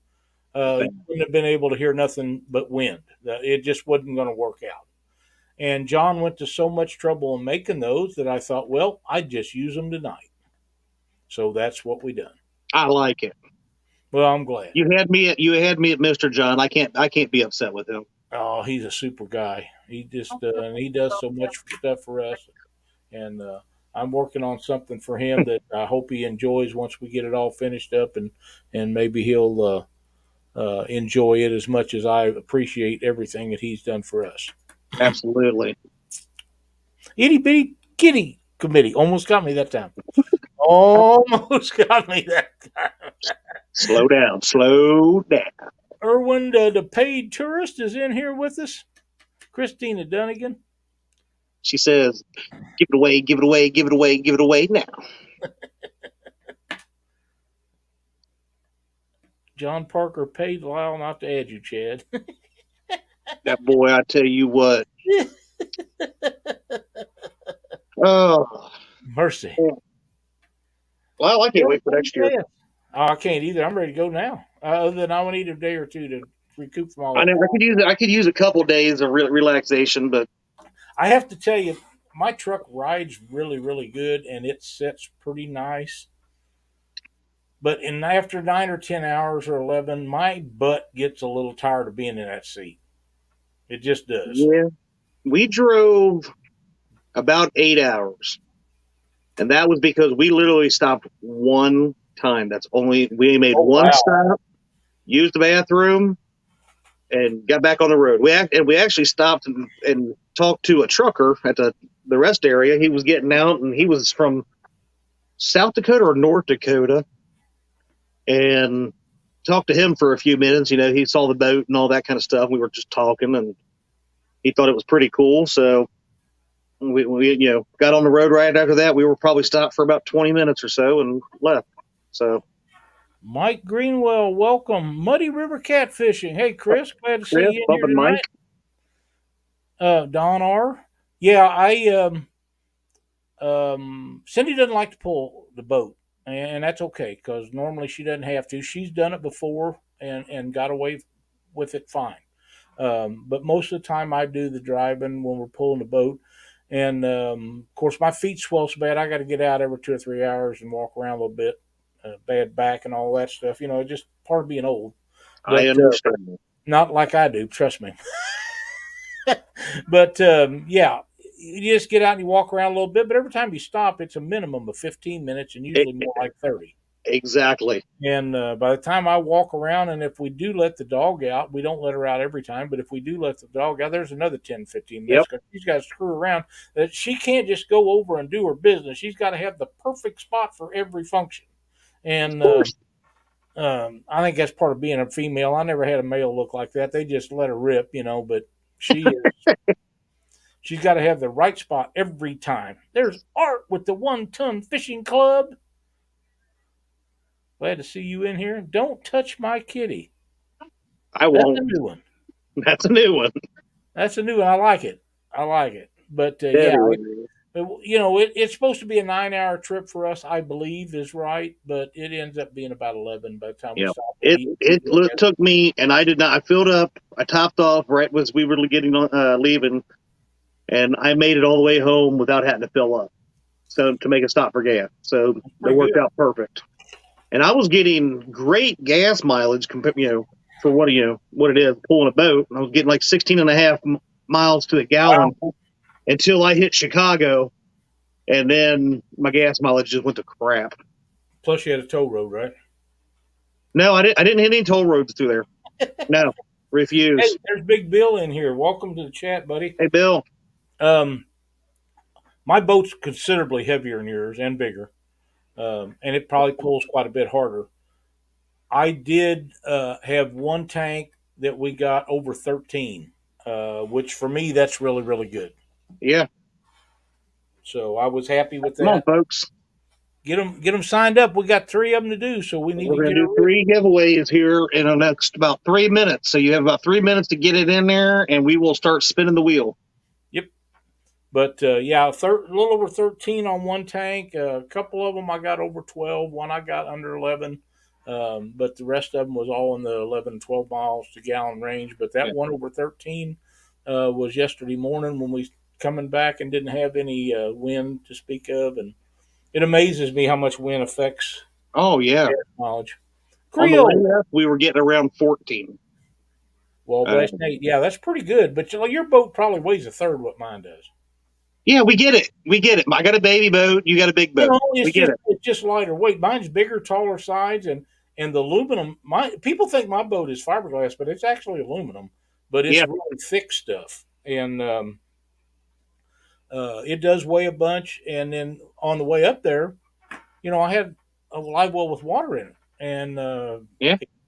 You wouldn't have been able to hear nothing but wind. It just wasn't going to work out. And John went to so much trouble in making those that I thought, well, I'd just use them tonight. So that's what we done. I like it. Well, I'm glad. You had me at Mr. John. I can't be upset with him. Oh, he's a super guy. He just and he does so much stuff for us, and I'm working on something for him that I hope he enjoys once we get it all finished up, and maybe he'll enjoy it as much as I appreciate everything that he's done for us. Absolutely. Itty bitty kitty committee almost got me that time. Almost got me that time. Slow down. Slow down. Erwin, the paid tourist, is in here with us. Christina Dunnigan. She says, give it away, give it away, give it away, give it away now. John Parker paid Lyle not to add you, Chad. That boy, I tell you what. Oh. Mercy. Well, I can't wait for next year. Oh, I can't either. I'm ready to go now. Other than I will need a day or two to recoup from all I that. know I could use a couple days of relaxation, but I have to tell you, my truck rides really, really good, and it sits pretty nice. But in after 9 or 10 hours or 11, my butt gets a little tired of being in that seat. It just does. Yeah. We drove about 8 hours, and that was because we literally stopped one time. We made Oh one wow! stop, used the bathroom, and got back on the road. We actually stopped and talked to a trucker at the rest area. He was getting out, and he was from South Dakota or North Dakota, and talked to him for a few minutes. He saw the boat and all that kind of stuff. We were just talking, and he thought it was pretty cool. So we got on the road right after that. We were probably stopped for about 20 minutes or so and left. So Mike Greenwell, welcome. Muddy River Catfishing. Hey, Chris, glad to see Chris, you in here bumping Mike. tonight. Don R. Yeah, Cindy doesn't like to pull the boat, and that's okay because normally she doesn't have to. She's done it before and got away with it fine. But most of the time, I do the driving when we're pulling the boat. And of course, my feet swell so bad, I got to get out every 2 or 3 hours and walk around a little bit. Bad back and all that stuff. Just part of being old. I But understand. not like I do, trust me. But yeah, you just get out and you walk around a little bit. But every time you stop, it's a minimum of 15 minutes and usually more like 30. Exactly. And by the time I walk around, and if we do let the dog out, we don't let her out every time, but if we do let the dog out, there's another 10, 15 minutes Yep. because she's got to screw around. That she can't just go over and do her business. She's got to have the perfect spot for every function. And I think that's part of being a female. I never had a male look like that. They just let her rip, but she's got to have the right spot every time. There's Art with the 1 Ton Fishing Club. Glad to see you in here. Don't touch my kitty. I That's won't. a new one. That's a new one. That's a new one. I like it. I like it. But yeah, it's supposed to be a 9 hour trip for us. I believe is right, but it ends up being about 11 by the time we Yeah. stop. It took me, and I did not. I filled up. I topped off right as we were getting leaving, and I made it all the way home without having to fill up. So to make a stop for gas, so it worked out perfect. And I was getting great gas mileage compared, for what it is pulling a boat. And I was getting like 16 and a half miles to a gallon until I hit Chicago, and then my gas mileage just went to crap. Plus, you had a toll road, right? No, I didn't hit any toll roads through there. No, refuse. Hey, there's Big Bill in here. Welcome to the chat, buddy. Hey, Bill. My boat's considerably heavier than yours and bigger, and it probably pulls quite a bit harder. I did have one tank that we got over 13, which for me, that's really, really good. Yeah. So I was happy with that. Come on, folks. Get them signed up. We got 3 of them to do, so we need We're to going get to do 3 giveaways here in the next about 3 minutes. So you have about 3 minutes to get it in there, and we will start spinning the wheel. Yep. But yeah, a little over 13 on one tank. A couple of them I got over 12. One I got under 11. But the rest of them was all in the 11, 12 miles to gallon range. But that one over 13 was yesterday morning when we coming back and didn't have any wind to speak of. And it amazes me how much wind affects mileage. Creole. On the way up, we were getting around 14. Well, yeah, that's pretty good. But your boat probably weighs a third what mine does. Yeah, we get it. I got a baby boat. You got a big boat. It's just lighter weight. Mine's bigger, taller sides, and the aluminum. People think my boat is fiberglass, but it's actually aluminum. But it's really thick stuff, and it does weigh a bunch. And then on the way up there, I had a live well with water in it, and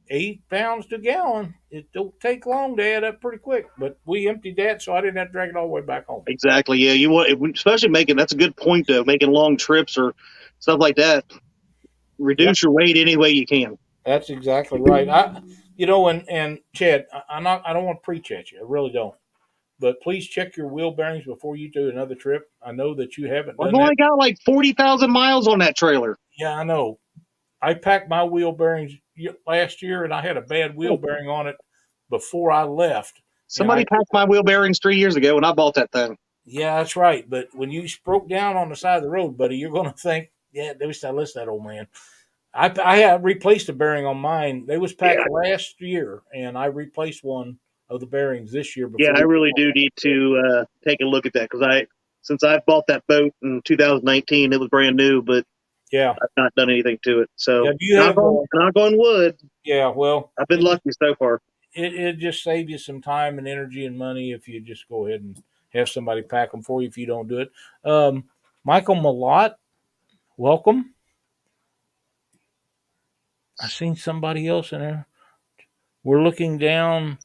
8 pounds to a gallon. It don't take long to add up pretty quick. But we emptied that, so I didn't have to drag it all the way back home. Exactly. Yeah, you want, especially that's a good point though. Making long trips or stuff like that, reduce your weight any way you can. That's exactly right. And Chad, I don't want to preach at you. I really don't. But please check your wheel bearings before you do another trip. I know that you haven't done that. I've only got like 40,000 miles on that trailer. Yeah, I know. I packed my wheel bearings last year, and I had a bad wheel bearing on it before I left. Somebody packed my wheel bearings 3 years ago when I bought that thing. Yeah, that's right. But when you broke down on the side of the road, buddy, you're going to think, yeah, they was I listen to that old man. I have replaced a bearing on mine. They was Yeah, packed last year, and I replaced one of the bearings this year yeah, I before. really do need to take a look at that because since I bought that boat in 2019, it was brand new, but Yeah, I've not done anything to it. yeah. So You have knock on wood. yeah. Well, I've been lucky so far. it just save you some time and energy and money if you just go ahead and have somebody pack them for you if you don't do it. Um, Michael Malott, welcome. I seen somebody else in there. We're looking down.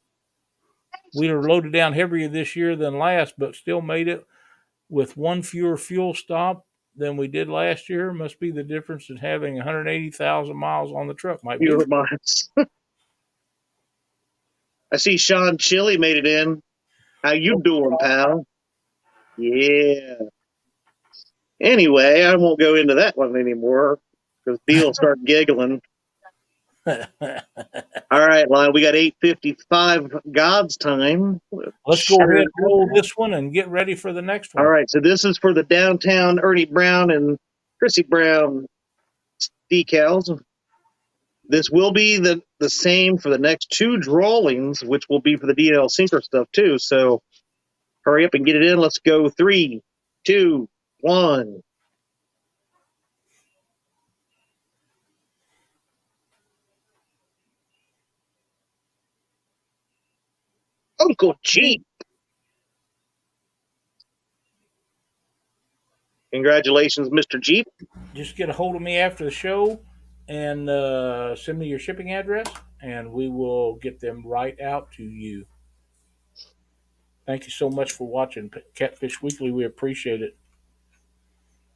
We are loaded down heavier this year than last, but still made it with one fewer fuel stop than we did last year. Must be the difference in having 180,000 miles on the truck. Might be. Fewer miles. I see Sean Chili made it in. How you doing, pal? Yeah. Anyway, I won't go into that one anymore because Dee will start giggling. All right, Lyle, we got 8:55 God's time. Let's go ahead and roll this one and get ready for the next All one. right, so this is for the downtown Ernie Brown and Chrissy Brown decals. This will be the same for the next two drawings, which will be for the DL Sinker stuff too. So hurry up and get it in. Let's go. 3, 2, 1. Uncle Jeep. Congratulations, Mr. Jeep. Just get a hold of me after the show and send me your shipping address, and we will get them right out to you. Thank you so much for watching Catfish Weekly. We appreciate it.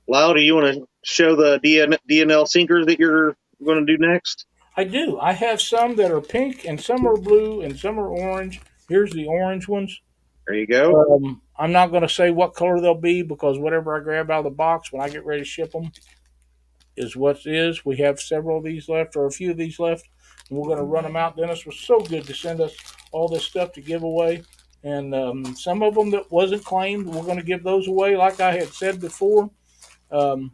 Lyle, do you want to show the DNL sinkers that you're going to do next? I do. I have some that are pink, and some are blue, and some are orange. Here's the orange ones. There you go. I'm not going to say what color they'll be because whatever I grab out of the box when I get ready to ship them is what is. We have several of these left, or a few of these left, and we're going to run them out. Dennis was so good to send us all this stuff to give away, and some of them that wasn't claimed, we're going to give those away. Like I had said before, um,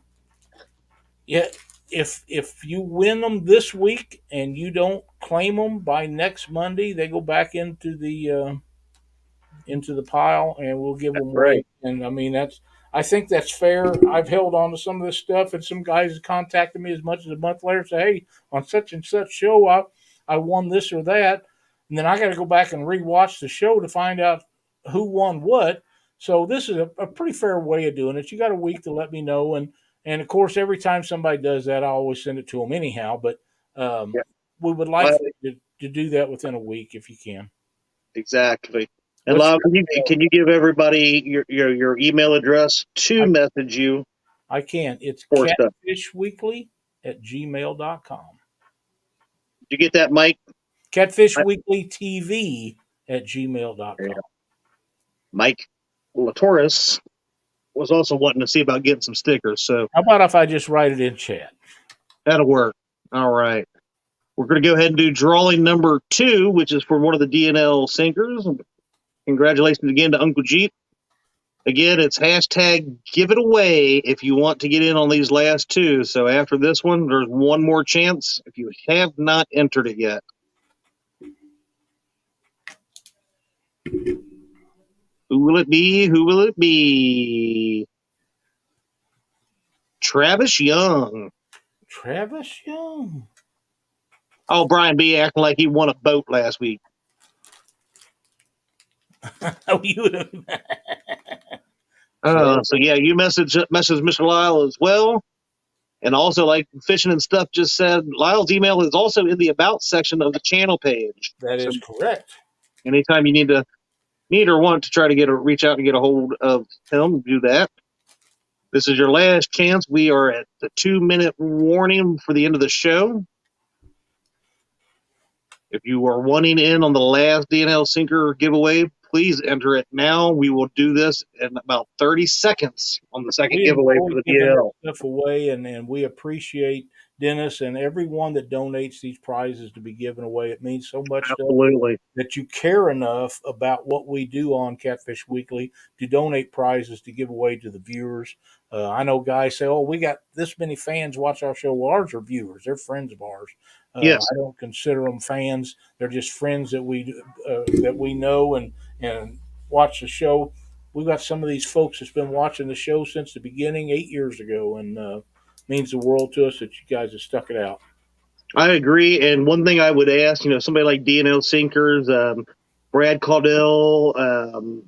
yeah, if you win them this week and you don't claim them by next Monday, they go back into the pile, and we'll give them away. Right. And I mean, I think that's fair. I've held on to some of this stuff, and some guys have contacted me as much as a month later, say, "Hey, on such and such show, I won this or that," and then I got to go back and rewatch the show to find out who won what. So this is a pretty fair way of doing it. You got a week to let me know, and of course, every time somebody does that, I always send it to them anyhow. But Yeah. we would like for you to do that within a week if you can. Exactly. And What's Lyle, your can you give everybody your email address to message you I can. It's for stuff? catfishweekly@gmail.com. Did you get that, Mike? Catfishweeklytv@gmail.com. Yeah. Mike Latoris was also wanting to see about getting some stickers, so How about if I just write it in chat? that'll work. All right. We're going to go ahead and do drawing number 2, which is for one of the DNL sinkers. Congratulations again to Uncle Jeep. Again, it's hashtag give it away if you want to get in on these last two. So after this one, there's one more chance if you have not entered it yet. Who will it be? Who will it be? Travis Young. Travis Young. Oh, Brian B. acting like he won a boat last week. Oh, you. So yeah, you message Mr. Lyle as well. And also, like Fishing and Stuff just said, Lyle's email is also in the About section of the channel page. That is correct. Anytime you need or want to try to reach out and get a hold of him, do that. This is your last chance. We are at the 2-minute warning for the end of the show. If you are wanting in on the last DNL Sinker giveaway, please enter it now. We will do this in about 30 seconds on the second giveaway for the DNL. Stuff away, and we appreciate Dennis, and everyone that donates these prizes to be given away. It means so much to us Absolutely. that you care enough about what we do on Catfish Weekly to donate prizes to give away to the viewers. I know guys say, "Oh, we got this many fans watch our show." Well, ours are viewers; they're friends of ours. Yes. I don't consider them fans; they're just friends that we know and watch the show. We've got some of these folks that's been watching the show since the beginning, 8 years ago, and means the world to us that you guys have stuck it out. I agree. And one thing I would ask, somebody like D&O Sinkers, Brad Caudell,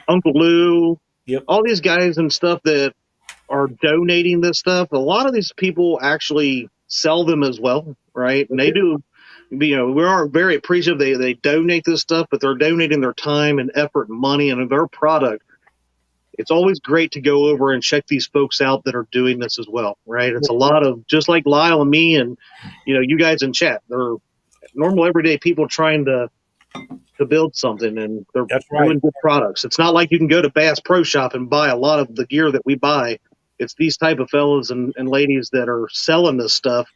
Uncle Lou, Yep. all these guys and stuff that are donating this stuff. A lot of these people actually sell them as well, right? And they do. We are very appreciative. They donate this stuff, but they're donating their time and effort and money and their product. It's always great to go over and check these folks out that are doing this as well, right? It's a lot of, just like Lyle and me and, you guys in chat. They're normal, everyday people trying to build something, and they're doing good products. It's not like you can go to Bass Pro Shop and buy a lot of the gear that we buy. It's these type of fellas and ladies that are selling this stuff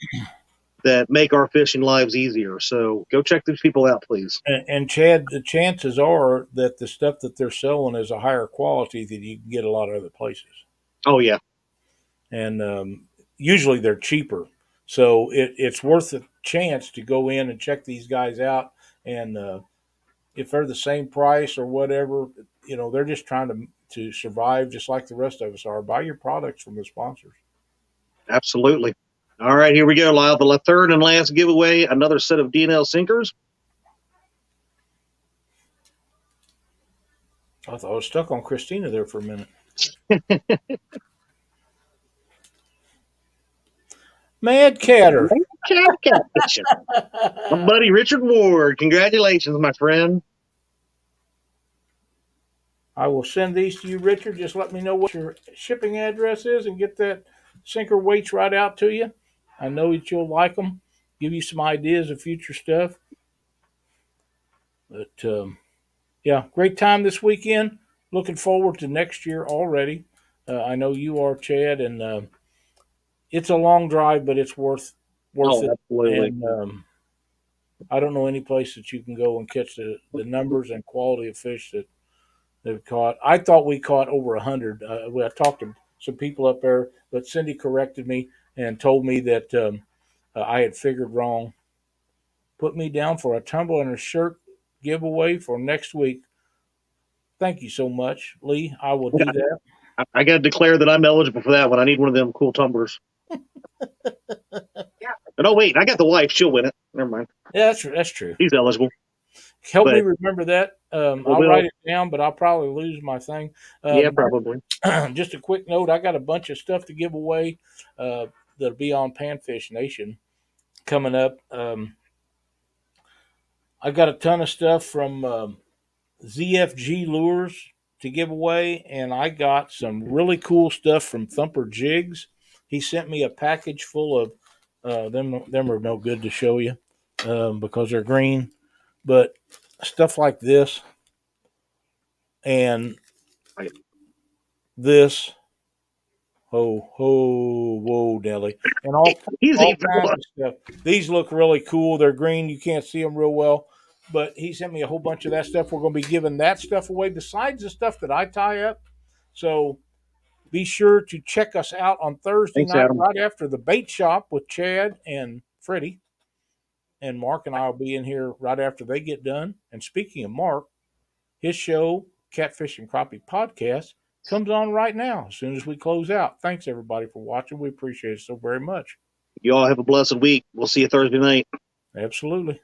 that make our fishing lives easier. So go check these people out, please. And Chad, the chances are that the stuff that they're selling is a higher quality than you can get a lot of other places. Oh, yeah. And usually they're cheaper. So it's worth the chance to go in and check these guys out. And if they're the same price or whatever, they're just trying to survive just like the rest of us are. Buy your products from the sponsors. Absolutely. All right, here we go, Lyle. The third and last giveaway, another set of D&L Sinkers. I thought I was stuck on Christina there for a minute. Mad Catter. Catfishing. My buddy Richard Ward. Congratulations, my friend. I will send these to you, Richard. Just let me know what your shipping address is and get that sinker weights right out to you. I know that you'll like them. Give you some ideas of future stuff. But yeah, great time this weekend. Looking forward to next year already. I know you are, Chad, and it's a long drive, but it's worth it. Absolutely. And I don't know any place that you can go and catch the numbers and quality of fish that they've caught. I thought we caught over 100. I talked to some people up there, but Cindy corrected me and told me that I had figured wrong. Put me down for a tumbler and a shirt giveaway for next week. Thank you so much, Lee. I will do that. I got to declare that I'm eligible for that one. I need one of them cool tumblers. But oh wait, I got the wife. She'll win it. Never mind. Yeah, that's true. He's eligible. Help me remember that. I'll write it down, but I'll probably lose my thing. Yeah, probably. Just a quick note. I got a bunch of stuff to give away that'll be on Panfish Nation coming up. I got a ton of stuff from ZFG Lures to give away, and I got some really cool stuff from Thumper Jigs. He sent me a package full of them are no good to show you because they're green, but stuff like this and this. Whoa, Nelly, and all kinds of stuff. These look really cool. They're green. You can't see them real well, but he sent me a whole bunch of that stuff. We're going to be giving that stuff away besides the stuff that I tie up. So be sure to check us out on Thursday night, Adam. right after the bait shop with Chad and Freddie. And Mark and I will be in here right after they get done. And speaking of Mark, his show, Catfish and Crappie Podcast, comes on right now as soon as we close out. Thanks, everybody, for watching. We appreciate it so very much. You all have a blessed week. We'll see you Thursday night. Absolutely.